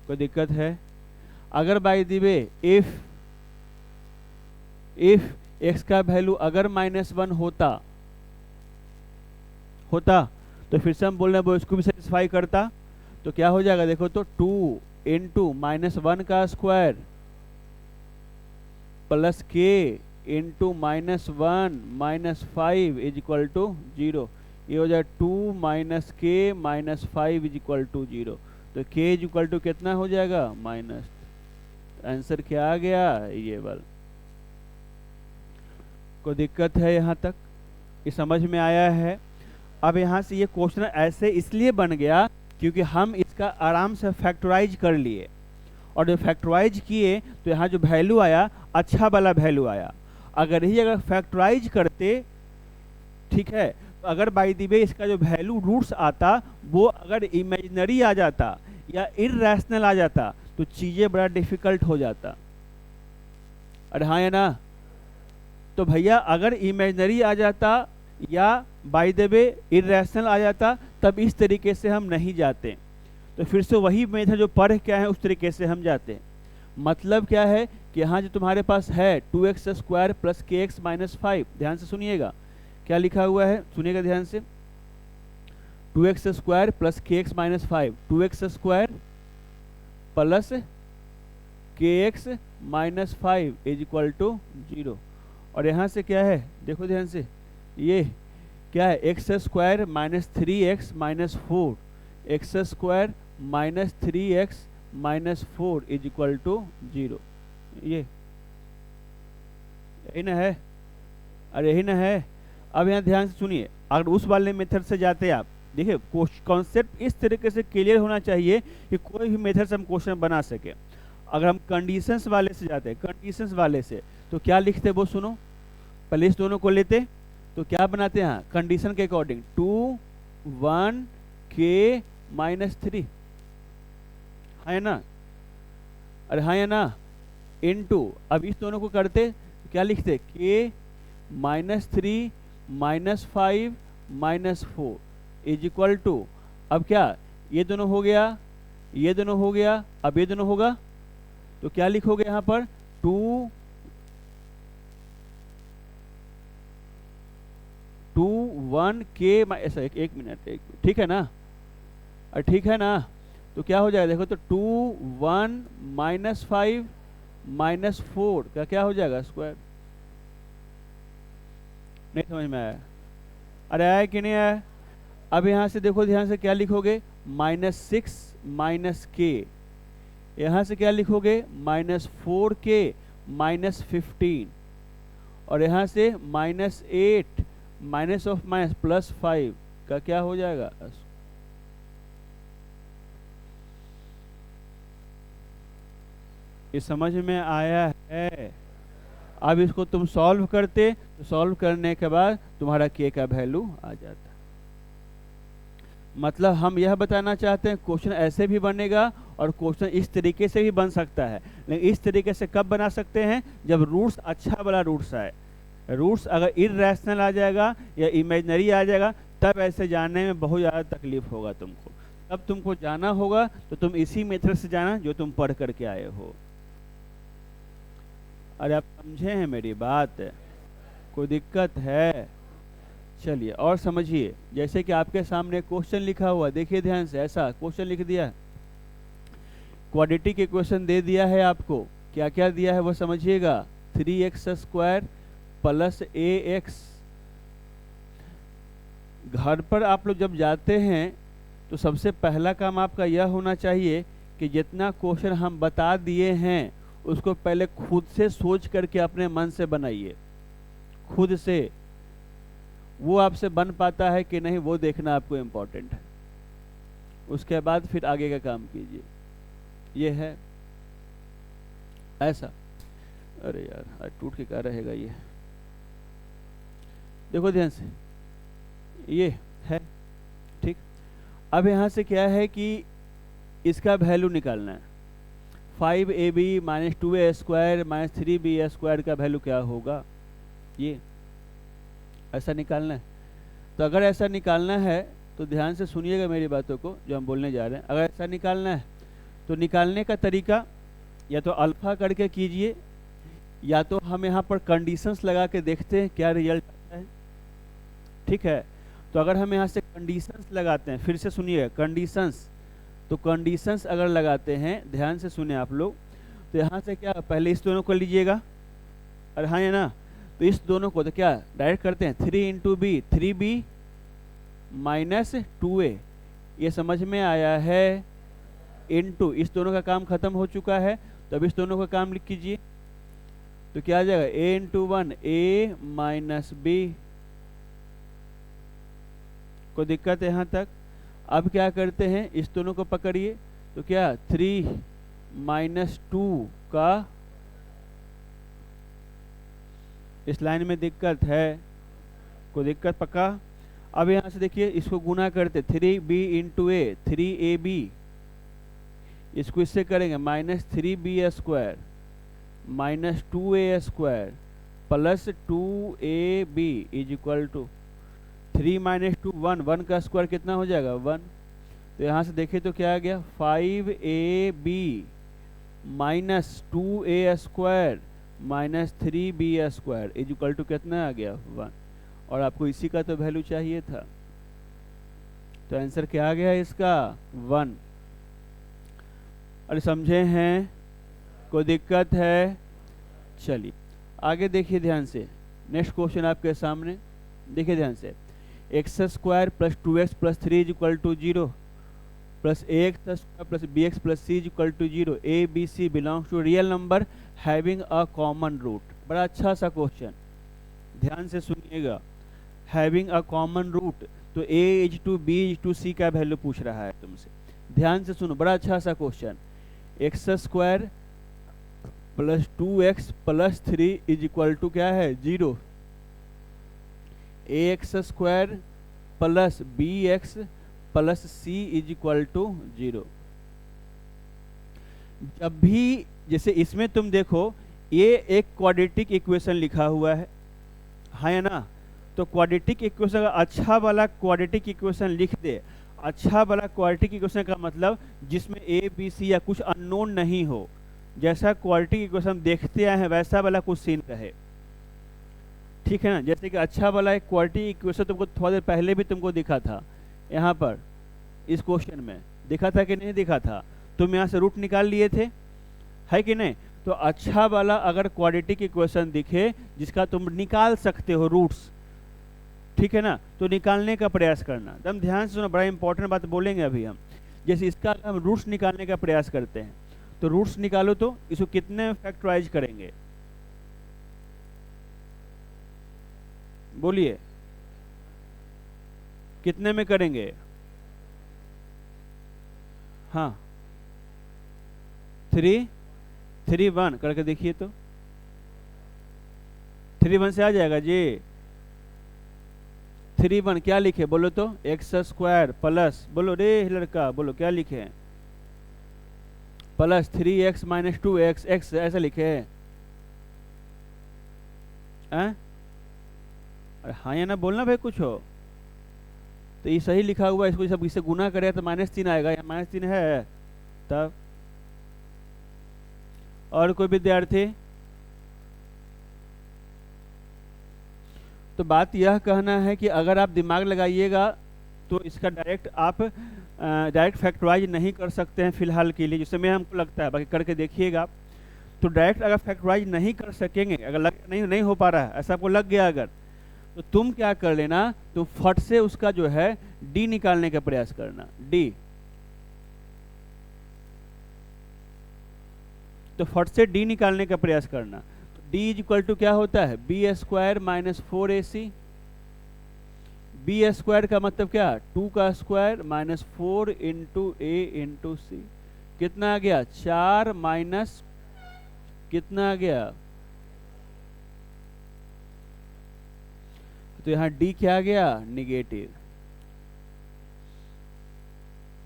[SPEAKER 1] कोई दिक्कत है? अगर by the way if x का वैल्यू अगर -1 होता तो फिर से हम बोल रहे हैं वो इसको भी सेटिस्फाई करता। तो क्या हो जाएगा देखो तो 2 इंटू -1 का square plus k into -1 minus 5 is equal to 0। ये हो जाए 2 minus k minus 5 is equal to 0। तो k इज इक्वल टू कितना हो जाएगा माइनस। आंसर क्या आ गया ये वाला। कोई दिक्कत है यहाँ तक? ये समझ में आया है? अब यहाँ से ये क्वेश्चन ऐसे इसलिए बन गया क्योंकि हम इसका आराम से फैक्टराइज कर लिए, और जब फैक्टराइज किए तो यहाँ जो वैल्यू आया अच्छा वाला वैल्यू आया। अगर ही अगर फैक्टराइज करते, ठीक है, तो अगर बाई द वे इसका जो वैल्यू रूट्स आता वो अगर इमेजिनरी आ जाता या इररेशनल आ जाता तो चीज़ें बड़ा डिफिकल्ट हो जाता। अरे हाँ या ना? तो भैया अगर इमेजिनरी आ जाता या बाय द वे इररेशनल आ जाता तब इस तरीके से हम नहीं जाते, तो फिर से वही मेथड जो पढ़ क्या है उस तरीके से हम जाते हैं। मतलब क्या है कि यहाँ जो तुम्हारे पास है 2x square plus kx minus 5, ध्यान से सुनिएगा क्या लिखा हुआ है, सुनिएगा ध्यान से। 2x square plus kx minus 5, 2x square plus kx minus 5 is equal to 0। और यहाँ से क्या है देखो ध्यान से, ये क्या है x square minus 3x minus 4, x square minus 3x minus 4 is equal to 0। ये यही ना है? अरे यही ना है? अब यहाँ ध्यान से सुनिए, अगर उस वाले मेथड से जाते आप, देखिए कॉन्सेप्ट इस तरीके से क्लियर होना चाहिए कि कोई भी मेथड से हम क्वेश्चन बना सके। अगर हम कंडीशंस वाले से जाते हैं, कंडीशंस वाले से, तो क्या लिखते वो सुनो। पहले इस दोनों को लेते तो क्या बनाते हैं कंडीशन के अकॉर्डिंग 2 1 k माइनस 3, है ना? अरे हाँ या ना? इनटू अब इस दोनों को करते तो क्या लिखते k minus 3 minus 5 minus 4 is equal to, अब क्या ये दोनों हो गया, ये दोनों हो गया, अब ये दोनों होगा तो क्या लिखोगे यहाँ पर 2 1 k ऐसा एक मिनट, ठीक है ना? ठीक है ना? तो क्या हो जाएगा देखो तो 2 1 माइनस 5 माइनस 4 का क्या हो जाएगा स्क्वायर। नहीं समझ में आया? अरे आया कि नहीं आया? अब यहाँ से देखो ध्यान से क्या लिखोगे -6 माइनस k, यहाँ से क्या लिखोगे -4k माइनस 15, और यहाँ से -8 माइनस ऑफ माइनस प्लस 5 का क्या हो जाएगा। ये समझ में आया है? अब इसको तुम सॉल्व करते तो सॉल्व करने के बाद तुम्हारा k का वैल्यू आ जाता। मतलब हम यह बताना चाहते हैं क्वेश्चन ऐसे भी बनेगा और क्वेश्चन इस तरीके से भी बन सकता है, लेकिन इस तरीके से कब बना सकते हैं जब रूट्स अच्छा वाला रूट्स आए। रूट्स अगर इररेशनल आ जाएगा या इमेजिनरी आ जाएगा तब ऐसे जानने में बहुत ज़्यादा तकलीफ होगा तुमको। तब तुमको जाना होगा तो तुम इसी मेथड से जाना जो तुम पढ़ करके आए हो। अरे आप समझे हैं मेरी बात? कोई दिक्कत है? चलिए और समझिए, जैसे कि आपके सामने क्वेश्चन लिखा हुआ, देखिए ध्यान से, ऐसा क्वेश्चन लिख दिया, क्वाड्रेटिक इक्वेशन दे दिया है आपको, क्या क्या दिया है वो समझिएगा। 3x square plus ax। घर पर आप लोग जब जाते हैं तो सबसे पहला काम आपका यह होना चाहिए कि जितना क्वेश्चन हम बता दिए हैं उसको पहले खुद से सोच करके अपने मन से बनाइए, खुद से। वो आपसे बन पाता है कि नहीं वो देखना आपको इम्पोर्टेंट है, उसके बाद फिर आगे का काम कीजिए। ये है ऐसा। अरे यार आज टूट के क्या रहेगा ये, देखो ध्यान से, ये है ठीक। अब यहाँ से क्या है कि इसका वैल्यू निकालना है। 5ab minus 2a² minus 3b² का वैल्यू क्या होगा, ये ऐसा निकालना है। तो अगर ऐसा निकालना है तो ध्यान से सुनिएगा मेरी बातों को जो हम बोलने जा रहे हैं। अगर ऐसा निकालना है तो निकालने का तरीका या तो अल्फा करके कीजिए, या तो हम यहाँ पर कंडीशंस लगा के देखते हैं क्या रिजल्ट आता है। ठीक है, तो अगर हम यहाँ से कंडीशंस लगाते हैं, फिर से सुनिए कंडीशंस, तो कंडीशंस अगर लगाते हैं, ध्यान से सुने आप लोग, तो यहाँ से क्या पहले इस दोनों को लीजिएगा, अरे हाँ है ना, तो इस दोनों को तो क्या डायरेक्ट करते हैं 3 into B, 3b minus 2a, ये समझ में आया है, इनटू इस दोनों का काम खत्म हो चुका है, तो अब इस दोनों का काम लिख कीजिए, तो क्या आ जाएगा a into 1 a minus b। कोई दिक्कत है यहाँ तक? अब क्या करते हैं, इस दोनों को पकड़िए, तो क्या 3 माइनस 2 का, इस लाइन में दिक्कत है, कोई दिक्कत पक्का? अब यहाँ से देखिए इसको गुना करते 3b इंटू a, 3ab, इसको इससे करेंगे minus 3b² minus 2a² plus 2ab is equal to 3 minus 2 1, 1 का स्क्वायर कितना हो जाएगा 1। तो यहाँ से देखिए तो क्या आ गया 5ab minus 2a² minus 3b² is equal to कितना आ गया 1। और आपको इसी का तो वैल्यू चाहिए था, तो आंसर क्या आ गया इसका 1। अरे समझे हैं? कोई दिक्कत है? चलिए आगे देखिए ध्यान से, नेक्स्ट क्वेश्चन आपके सामने देखिए ध्यान से, x² plus 2x plus 3 is equal to 0 plus ax² plus bx plus c is equal to 0, a b c belongs to real number having a common root. बड़ा अच्छा सा क्वेश्चन, ध्यान से सुनिएगा, हैविंग अ कॉमन रूट, तो a is to b is to c का value पूछ रहा है तुमसे, ध्यान से सुनो, बड़ा अच्छा सा question. x² plus 2x plus 3 is equal to क्या है 0, ax² plus bx plus c is equal to 0। जब भी जैसे इसमें तुम देखो ये एक क्वाड्रेटिक इक्वेशन लिखा हुआ है या ना, तो क्वाड्रेटिक इक्वेशन का अच्छा वाला क्वाड्रेटिक इक्वेशन लिख दे। अच्छा वाला क्वाड्रेटिक इक्वेशन का मतलब जिसमें ए बी सी या कुछ अननोन नहीं हो, जैसा क्वाड्रेटिक इक्वेशन देखते आए हैं वैसा वाला कुछ सीन रहे, ठीक है ना। जैसे कि अच्छा वाला एक क्वाड्रेटिक इक्वेशन तुमको थोड़ा देर पहले भी तुमको दिखा था, यहाँ पर इस क्वेश्चन में दिखा था कि नहीं दिखा था, तुम यहाँ से रूट निकाल लिए थे, है कि नहीं। तो अच्छा वाला अगर क्वाड्रेटिक इक्वेशन दिखे जिसका तुम निकाल सकते हो रूट्स, ठीक है ना, तो निकालने का प्रयास करना। एकदम ध्यान से सुनो, बड़ा इंपॉर्टेंट बात बोलेंगे अभी हम। जैसे इसका हम रूट्स निकालने का प्रयास करते हैं, तो रूट्स निकालो तो इसको कितने में फैक्टराइज करेंगे, बोलिए कितने में करेंगे? हाँ 3 3 1 करके देखिए तो 3 1 से आ जाएगा जी। 3 1 क्या लिखे बोलो तो, x² प्लस, बोलो रे लड़का बोलो क्या लिखे हैं, plus 3x minus 2x, x ऐसा लिखे हैं, अरे हाँ या ना बोलना भाई कुछ हो, तो ये सही लिखा हुआ है, इसको सब इससे गुना करे तो -3 आएगा, यहाँ -3 है तब। और कोई विद्यार्थी? तो बात यह कहना है कि अगर आप दिमाग लगाइएगा तो इसका डायरेक्ट आप डायरेक्ट फैक्टराइज नहीं कर सकते हैं फिलहाल के लिए, जिससे में हमको लगता है, बाकी करके देखिएगा। तो डायरेक्ट अगर फैक्टराइज नहीं कर सकेंगे, अगर नहीं हो पा रहा है, ऐसा आपको लग गया अगर, तो तुम क्या कर लेना, तो फट से उसका जो है डी निकालने का प्रयास करना, डी। तो फट से डी निकालने का प्रयास करना। तो डी इज इक्वल टू क्या होता है, b² माइनस 4ac। b² का मतलब क्या, 2 का square minus 4 into a into c. कितना आ गया 4 माइनस कितना आ गया, तो यहाँ d क्या आ गया निगेटिव।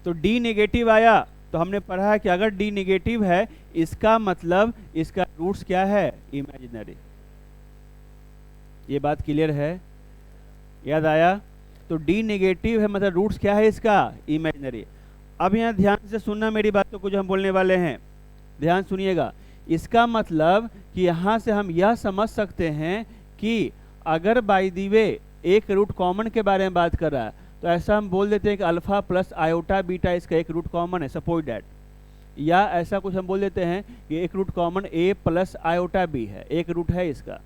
[SPEAKER 1] तो d नेगेटिव आया तो हमने पढ़ा है कि अगर d नेगेटिव है इसका मतलब इसका रूट्स क्या है इमेजिनरी। ये बात क्लियर है, याद आया। तो d नेगेटिव है मतलब रूट्स क्या है इसका इमेजिनरी। अब यहाँ ध्यान से सुनना मेरी बातों को जो हम बोलने वाले हैं, ध्यान सुनिएगा। इसका मतलब कि यहाँ से हम यह समझ सकते हैं कि अगर बाय द वे एक रूट कॉमन के बारे में बात कर रहा है तो ऐसा हम बोल देते हैं कि अल्फा प्लस आयोटा बीटा इसका एक रूट कॉमन है, सपोज डैट। या ऐसा कुछ हम बोल देते हैं कि एक root common a plus iota b है, एक रूट है इसका।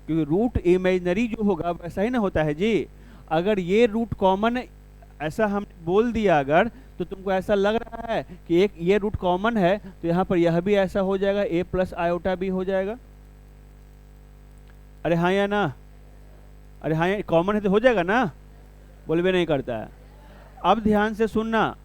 [SPEAKER 1] क्योंकि रूट इमेजिनरी जो होगा वैसा ही ना होता है जी। अगर ये रूट कॉमन ऐसा हम बोल दिया अगर, तो तुमको ऐसा लग रहा है कि एक ये रूट कॉमन है तो यहाँ पर यह भी ऐसा हो जाएगा, a प्लस आयोटा b हो जाएगा। अरे हाँ या ना, अरे हाँ कॉमन है तो हो जाएगा ना, बोलबे नहीं करता है। अब ध्यान से सुनना,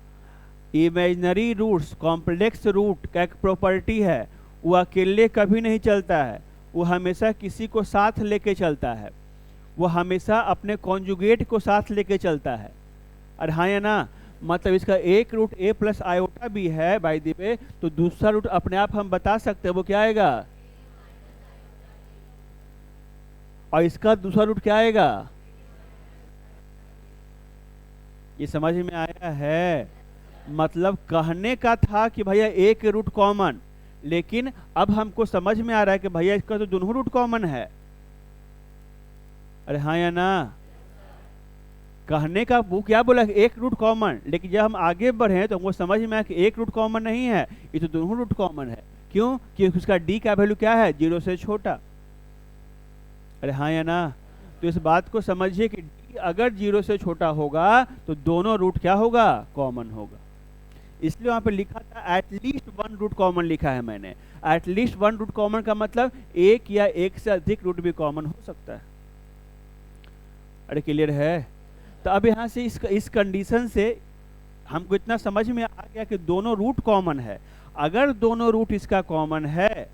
[SPEAKER 1] इमेजिनरी रूट्स कॉम्प्लेक्स रूट का एक प्रॉपर्टी है, वो अकेले कभी नहीं चलता है, वो हमेशा किसी को साथ लेके चलता है, वो हमेशा अपने कॉन्जुगेट को साथ लेके चलता है। अरे हाँ या ना, मतलब इसका एक रूट a प्लस आयोटा भी है बाय द वे, तो दूसरा रूट अपने आप हम बता सकते हैं वो क्या आएगा, और इसका दूसरा रूट क्या आएगा। ये समझ में आया है। मतलब कहने का था कि भैया एक रूट कॉमन, लेकिन अब हमको समझ में आ रहा है कि भैया इसका तो दोनों रूट कॉमन है। अरे हाँ या ना, कहने का वो क्या बोला एक रूट कॉमन, लेकिन जब हम आगे बढ़े तो हमको समझ में आया कि एक रूट कॉमन नहीं है, ये तो दोनों रूट कॉमन है। क्यों? क्योंकि उसका d का वैल्यू क्या है 0 से छोटा। अरे हाँ या ना, तो इस बात को समझिए कि d अगर 0 से छोटा होगा तो दोनों रूट क्या होगा कॉमन होगा। इसलिए वहां पे लिखा था एटलीस्ट वन रूट कॉमन लिखा है मैंने। एटलीस्ट वन रूट कॉमन का मतलब एक या एक से अधिक रूट भी कॉमन हो सकता है। अरे क्लियर है। तो अब यहाँ से इस कंडीशन से हमको इतना समझ में आ गया कि दोनों रूट कॉमन है। अगर दोनों रूट इसका कॉमन है,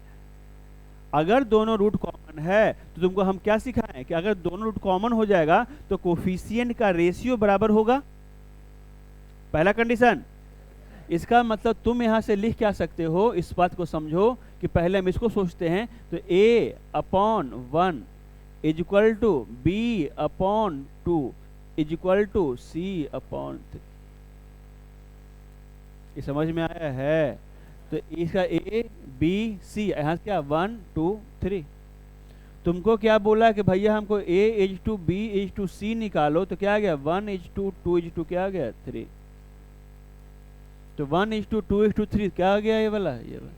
[SPEAKER 1] अगर दोनों रूट कॉमन है तो तुमको हम क्या सिखाएं कि अगर दोनों रूट कॉमन हो जाएगा तो कोफिशिएंट का रेशियो बराबर होगा। पहला कंडीशन। इसका मतलब तुम यहां से लिख क्या सकते हो, इस बात को समझो कि पहले हम इसको सोचते हैं तो a upon 1 is equal to b upon 2 is equal to c upon 3। ये समझ में आया है। तो इसका a b c यहाँ क्या 1 2 3। तुमको क्या बोला कि भैया हमको a is to b is to c निकालो, तो क्या आ गया 1 इज टू 2 इज टू क्या आ गया 3। तो 1 इज टू 2 इज टू 3 क्या आ गया ये वाला, ये वाला।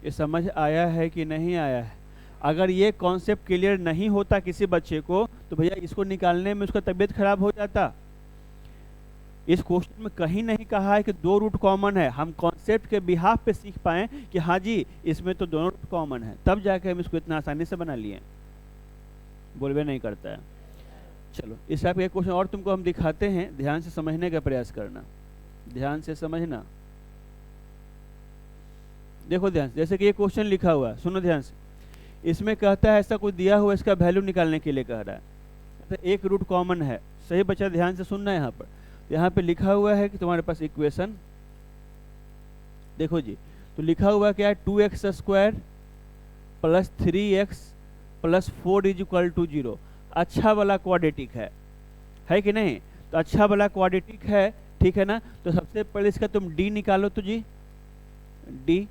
[SPEAKER 1] ये समझ आया है कि नहीं आया है? अगर ये कॉन्सेप्ट क्लियर नहीं होता किसी बच्चे को तो भैया इसको निकालने में उसका तबीयत खराब हो जाता। इस क्वेश्चन में कहीं नहीं कहा है कि दो रूट कॉमन है। हम कॉन्सेप्ट के बिहाफ पे सीख पाए कि हाँ जी इसमें तो दोनों रूट कॉमन है, तब जाके हम इसको इतना आसानी से बना लिए। बोलबे नहीं करता है। चलो इस टाइप के क्वेश्चन और तुमको हम दिखाते हैं, ध्यान से समझने का प्रयास करना, ध्यान से समझना। देखो ध्यान से, जैसे कि ये क्वेश्चन लिखा हुआ है, सुनो ध्यान से। इसमें कहता है ऐसा कुछ दिया हुआ, इसका वैल्यू निकालने के लिए कह रहा है। तो एक रूट कॉमन है, सही बच्चा ध्यान से सुनना है। यहाँ पे लिखा हुआ है कि तुम्हारे पास इक्वेशन देखो जी, तो लिखा हुआ क्या है 2x square plus 3x plus 4 is equal to 0। अच्छा वाला क्वाड्रेटिक है कि नहीं? तो अच्छा वाला क्वाड्रेटिक है, ठीक है ना। तो सबसे पहले इसका तुम d निकालो तो जी d।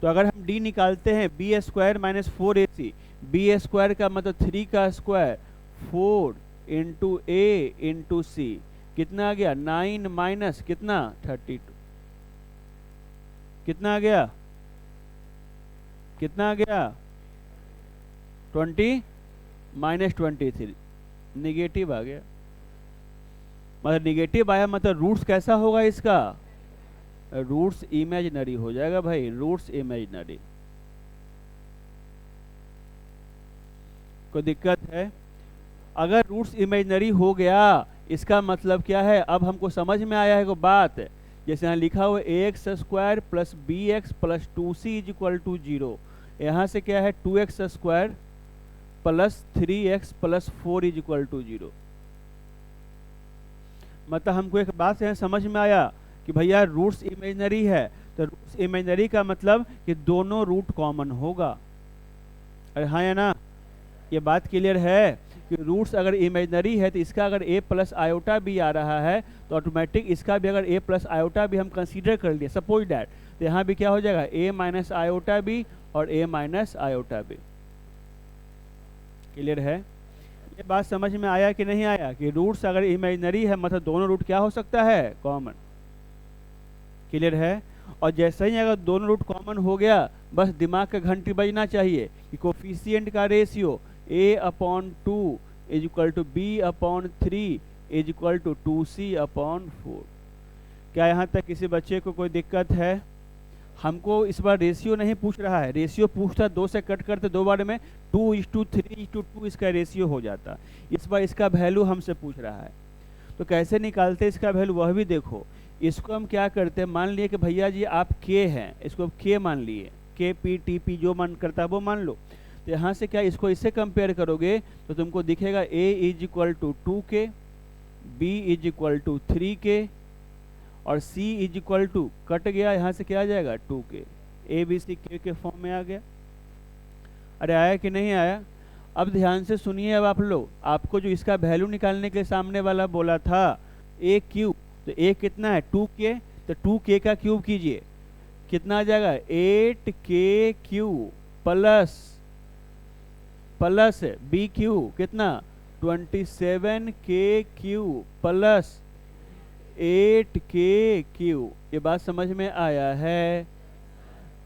[SPEAKER 1] तो अगर हम d निकालते हैं b square minus 4ac, b square का मतलब 3 का square 4 into a into c, कितना आ गया 9 माइनस कितना 32, कितना आ गया, कितना आ गया 20 माइनस 23, निगेटिव आ गया। मतलब निगेटिव आया मतलब रूट्स कैसा होगा इसका, रूट्स इमेजिनरी हो जाएगा भाई, रूट्स इमेजिनरी। कोई दिक्कत है? अगर रूट्स इमेजिनरी हो गया इसका मतलब क्या है, अब हमको समझ में आया है को बात, जैसे यहाँ लिखा हुआ a x square plus b x plus 2c is equal to 0, यहाँ से क्या है 2x square plus 3x plus 4 is equal to 0। मतलब हमको एक बात से समझ में आया कि भैया रूट्स इमेजिनरी है, तो रूट्स इमेजिनरी का मतलब कि दोनों रूट कॉमन होगा। अरे हाँ या ना, ये बात क्लियर है कि रूट्स अगर इमेजिनरी है तो इसका अगर a प्लस आयोटा भी आ रहा है तो ऑटोमेटिक इसका भी अगर a प्लस आयोटा भी हम कंसीडर कर लिए सपोज डैट, तो यहाँ भी क्या हो जाएगा a माइनस आयोटा भी और a माइनस आयोटा भी। क्लियर है, ये बात समझ में आया कि नहीं आया कि रूट्स अगर इमेजिनरी है मतलब दोनों रूट क्या हो सकता है, कॉमन। क्लियर है, और जैसे ही अगर दोनों रूट कॉमन हो गया बस दिमाग का घंटी बजना चाहिए कि कोफिशिएंट का ratio a/2 is equal to b/3 is equal to 2c/4। क्या यहाँ तक किसी बच्चे को कोई दिक्कत है? हमको इस बार रेशियो नहीं पूछ रहा है, रेशियो पूछता 2 से कट करते 2 बार में 2:3:2 इसका रेशियो हो जाता। इस बार इसका वैल्यू हमसे पूछ रहा है, तो कैसे निकालते इसका वैल्यू वह भी देखो। इसको हम क्या करते हैं, मान लिए कि भैया जी आप k हैं, इसको k मान लिए, k p t p जो मन करता है वो मान लो। तो यहाँ से क्या इसको इससे कंपेयर करोगे तो तुमको दिखेगा a is equal to 2k, b is equal to 3k और c is equal to cut गया, यहाँ से क्या आ जाएगा 2k। a b c k के फॉर्म में आ गया। अरे आया कि नहीं आया? अब ध्यान से सुनिए, अब आप लोग, आपको जो इसका वैल्यू निकालने के सामने वाला बोला था a क्यूब, तो a कितना है 2k, तो 2k का क्यूब कीजिए, कितना आ जाएगा 8k cube plus b cube कितना 27k cube plus 8k cube. ये बात समझ में आया है?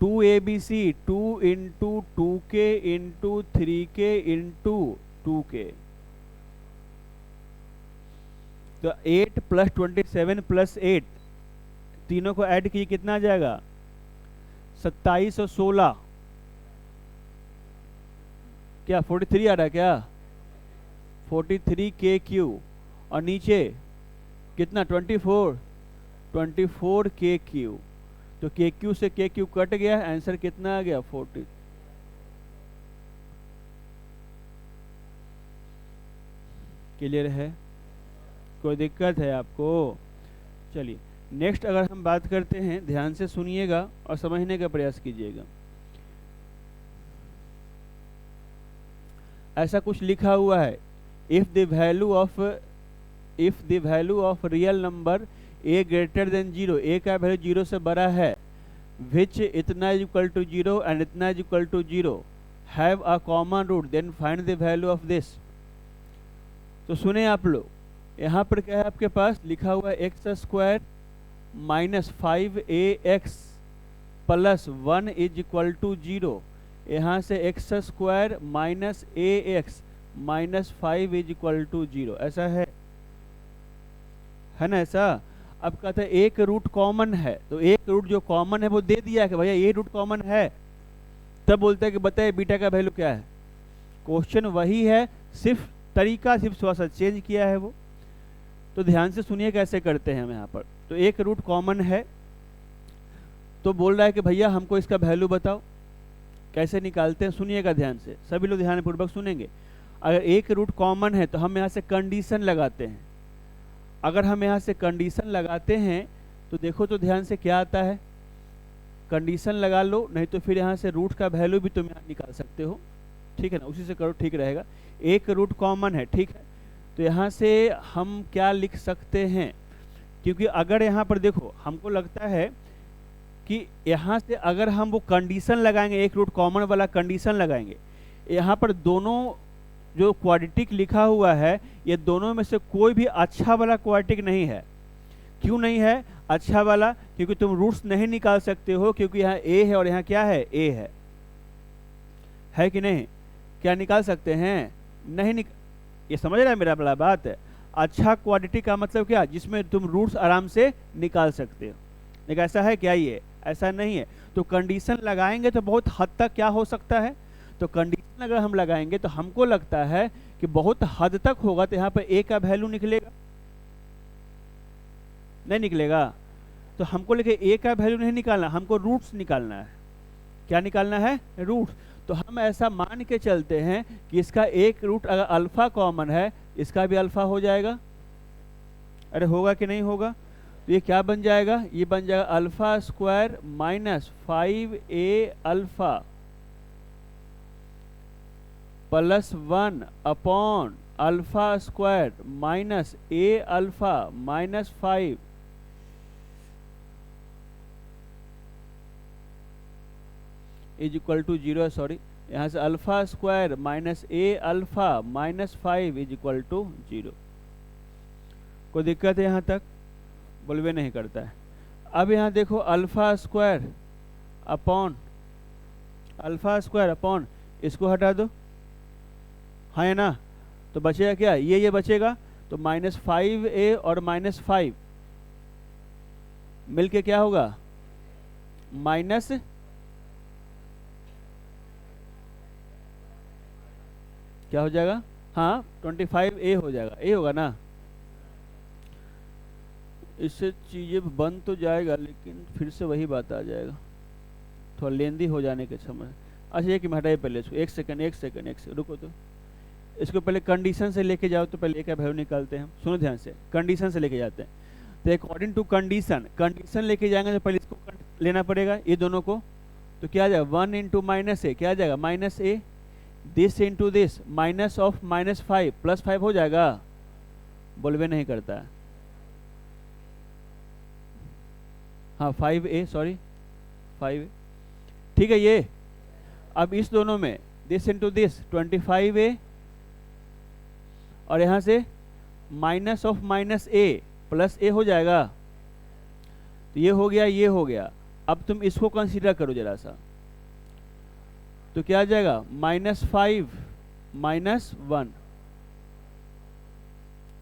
[SPEAKER 1] 2abc 2 into 2k into 3k into 2k, तो 8 प्लस 27 प्लस 8 तीनों को ऐड किए कितना आ जाएगा 27 और 16, क्या 43 आ रहा है क्या 43k क्यूब, और नीचे कितना 24k क्यूब, तो k क्यूब से k क्यूब कट गया, आंसर कितना आ गया 40। क्लियर है, कोई दिक्कत है आपको? चलिए नेक्स्ट अगर हम बात करते हैं, ध्यान से सुनिएगा और समझने का प्रयास कीजिएगा। ऐसा कुछ लिखा हुआ है, if the value of real number a greater than 0, a का वैल्यू 0 से बड़ा है, विच इतना इज इक्वल टू 0 एंड इतना is equal to 0 have a common root, then find the value of this. तो सुने आप लोग, यहाँ पर क्या है आपके पास लिखा हुआ है x square minus 5ax plus 1 is equal to 0, यहाँ से x square minus ax minus 5 is equal to 0, ऐसा है ना ऐसा? अब कहते हैं एक रूट कॉमन है, तो एक रूट जो कॉमन है वो दे दिया कि भैया ये रूट कॉमन है, तब बोलते हैं कि बताइए बीटा का वैल्यू क्या है। क्वेश्चन वही है, सिर्फ तरीका सिर्फ थोड़ा सा चेंज किया है वो। तो ध्यान से सुनिए कैसे करते हैं हम यहाँ पर। तो एक रूट कॉमन है, तो बोल रहा है कि भैया हमको इसका वैल्यू बताओ, कैसे निकालते हैं सुनिएगा ध्यान से, सभी लोग ध्यानपूर्वक सुनेंगे। अगर एक रूट कॉमन है तो हम यहाँ से कंडीशन लगाते हैं। अगर हम यहाँ से कंडीशन लगाते हैं तो देखो तो ध्यान से क्या आता है, कंडीशन लगा लो, नहीं तो फिर यहाँ से रूट का वैल्यू भी तुम यहाँ निकाल सकते हो, ठीक है ना, उसी से करो ठीक रहेगा। एक रूट कॉमन है, ठीक है, तो यहाँ से हम क्या लिख सकते हैं, क्योंकि अगर यहाँ पर देखो हमको लगता है कि यहाँ से अगर हम वो कंडीशन लगाएंगे, एक रूट कॉमन वाला कंडीशन लगाएंगे, यहाँ पर दोनों जो क्वाड्रेटिक लिखा हुआ है ये दोनों में से कोई भी अच्छा वाला क्वाड्रेटिक नहीं है। क्यों नहीं है अच्छा वाला? क्योंकि तुम रूट्स नहीं निकाल सकते हो, क्योंकि यहाँ a है और यहाँ क्या है a है कि नहीं? क्या निकाल सकते हैं? नहीं ये समझ रहा है मेरा बड़ा बात है। अच्छा क्वाड्रेटिक का मतलब क्या, जिसमें तुम रूट्स आराम से निकाल सकते हो, लेकिन ऐसा है क्या? ये ऐसा नहीं है। तो कंडीशन लगाएंगे तो बहुत हद तक क्या हो सकता है, तो कंडीशन अगर हम लगाएंगे तो हमको लगता है कि बहुत हद तक होगा, तो यहाँ पर a का वैल्यू निकलेगा। नहीं निकलेगा। तो हमको लेके ए का वैल्यू नहीं निकालना, हमको रूट्स निकालना है। क्या निकालना है? रूट्स। तो हम ऐसा मान के चलते हैं कि इसका एक रूट अगर अल्फा कॉमन है, इसका भी अल्फा हो जाएगा। अरे होगा कि नहीं होगा? तो ये क्या बन जाएगा? ये बन जाएगा alpha square minus 5a alpha plus 1 upon alpha square minus a alpha minus 5 is equal to 0। Sorry, यहाँ से alpha square minus a alpha minus 5 is equal to 0। कोई दिक्कत है यहाँ तक? बोलवे नहीं करता है। अब यहाँ देखो अल्फा स्क्वायर अपॉन इसको हटा दो, हाँ है ना? तो बचेगा क्या? ये बचेगा। तो माइनस 5a और माइनस 5 मिलके क्या होगा? माइनस क्या हो जाएगा? हाँ 25a हो जाएगा। ए होगा ना? इससे चीज़ें बन तो जाएगा लेकिन फिर से वही बात आ जाएगा, थोड़ा लेंदी हो जाने के समय। अच्छा ये कि हटाइए पहले इसको, एक सेकंड रुको। तो इसको पहले कंडीशन से लेके जाओ। तो पहले एक वैल्यू निकालते हैं, सुनो ध्यान से, कंडीशन से लेके जाते हैं। तो अकॉर्डिंग टू कंडीशन लेके जाएंगे तो पहले इसको लेना पड़ेगा, ये दोनों को। तो क्या आ जाएगा? 1 इंटू माइनस ए, क्या आ जाएगा? Minus A, this into this minus of minus 5 plus 5 हो जाएगा। बोलवे नहीं करता है। हाँ 5a, सॉरी 5a, ठीक है। ये अब इस दोनों में दिस इंटू दिस 25a और यहाँ से minus of minus a plus a हो जाएगा। तो ये हो गया, ये हो गया। अब तुम इसको कंसीडर करो जरा सा। तो क्या आ जाएगा? माइनस 5 माइनस 1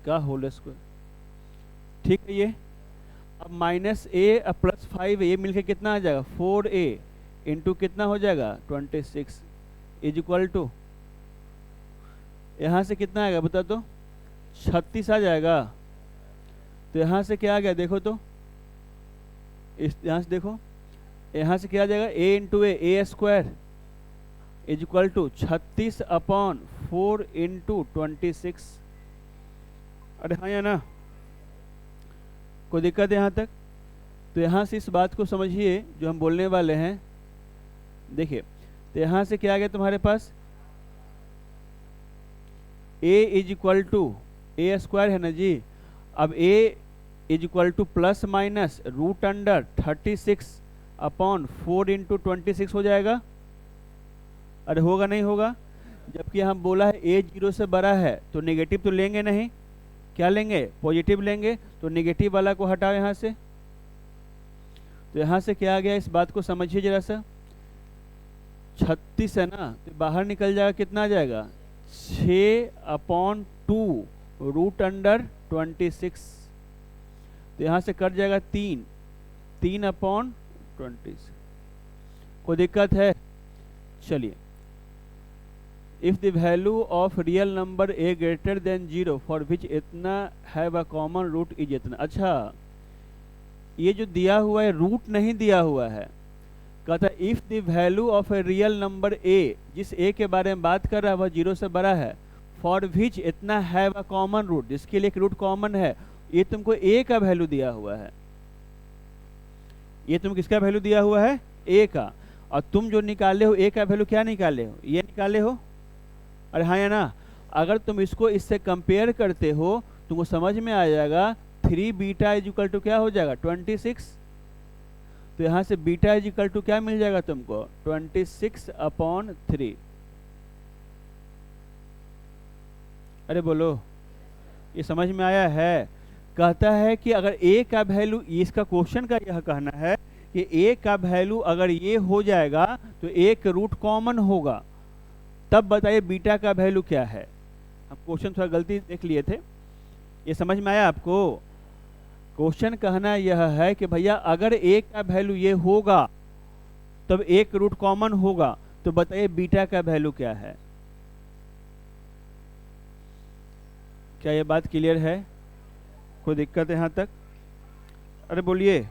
[SPEAKER 1] का होल स्क्वायर, ठीक है। ये अब माइनस ए प्लस 5 ये मिलके कितना आ जाएगा? 4a इंटू कितना हो जाएगा? 26 इज इक्वल टू, यहाँ से कितना आएगा बता दो? 36 आ जाएगा। तो यहाँ से क्या आ गया देखो तो, इस यहाँ से देखो, यहाँ से क्या आ जाएगा? a into a square is equal to 36 upon 4 into 26। अरे हाँ या ना? कोई दिक्कत है यहाँ तक? तो यहाँ से इस बात को समझिए जो हम बोलने वाले हैं। देखिए, तो यहाँ से क्या आ गया तुम्हारे पास? a is equal to a square है ना जी। अब a is equal to plus minus root under 36 upon 4 into 26 हो जाएगा। अरे होगा नहीं होगा? जबकि हम बोला है a 0 से बड़ा है तो नेगेटिव तो लेंगे नहीं, क्या लेंगे? पॉजिटिव लेंगे। तो नेगेटिव वाला को हटाओ यहाँ से। तो यहाँ से क्या आ गया? इस बात को समझिए जरा सा। 36 है ना, तो बाहर निकल जाएगा, कितना आ जाएगा? 6 अपॉन 2 रूट अंडर 26। तो यहाँ से कट जाएगा 3 अपॉन 20। कोई दिक्कत है? चलिए, if the value of real number a greater than 0 for which इतना have a common root is इतना। अच्छा, ये जो दिया हुआ है रूट नहीं दिया हुआ है। कहता है if the value of a real number a, जिस a के बारे में बात कर रहा है वह 0 से बड़ा है, for which इतना have a common root, जिसके लिए एक रूट कॉमन है। ये तुमको a का वैल्यू दिया हुआ है। ये तुम किसका वैल्यू दिया हुआ है? a का। और तुम जो निकाले हो a का वैल्यू क्या निकाले हो? ये निकाले हो। अरे हाँ या ना? अगर तुम इसको इससे कंपेयर करते हो तुमको समझ में आ जाएगा 3 बीटा इज इक्वल टू क्या हो जाएगा? 26। तो यहाँ से बीटा इज इक्वल टू क्या मिल जाएगा तुमको? 26 अपॉन 3। अरे बोलो, ये समझ में आया है? कहता है कि अगर a का वैल्यू, इसका क्वेश्चन का यह कहना है कि a का वैल्यू अगर ये हो जाएगा तो एक रूट कॉमन होगा। तब बताइए बीटा का वैल्यू क्या है? हम क्वेश्चन थोड़ा गलती देख लिए थे, ये समझ में आया आपको? क्वेश्चन कहना यह है कि भैया अगर a का वैल्यू ये होगा तब एक रूट कॉमन होगा, तो बताइए बीटा का वैल्यू क्या है? क्या ये बात क्लियर है? कोई दिक्कत है यहाँ तक? अरे बोलिए।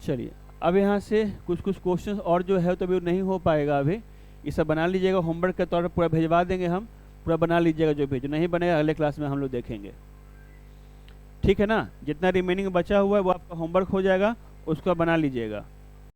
[SPEAKER 1] चलिए अब यहाँ से कुछ कुछ क्वेश्चंस और जो है तो अभी नहीं हो पाएगा अभी, ये सब बना लीजिएगा, होमवर्क के तौर पर पूरा भिजवा देंगे हम, पूरा बना लीजिएगा, जो भी जो नहीं बनेगा अगले क्लास में हम लोग देखेंगे, ठीक है ना। जितना रिमेनिंग बचा हुआ है वो आपका होमवर्क हो जाएगा, उसको बना लीजिएगा।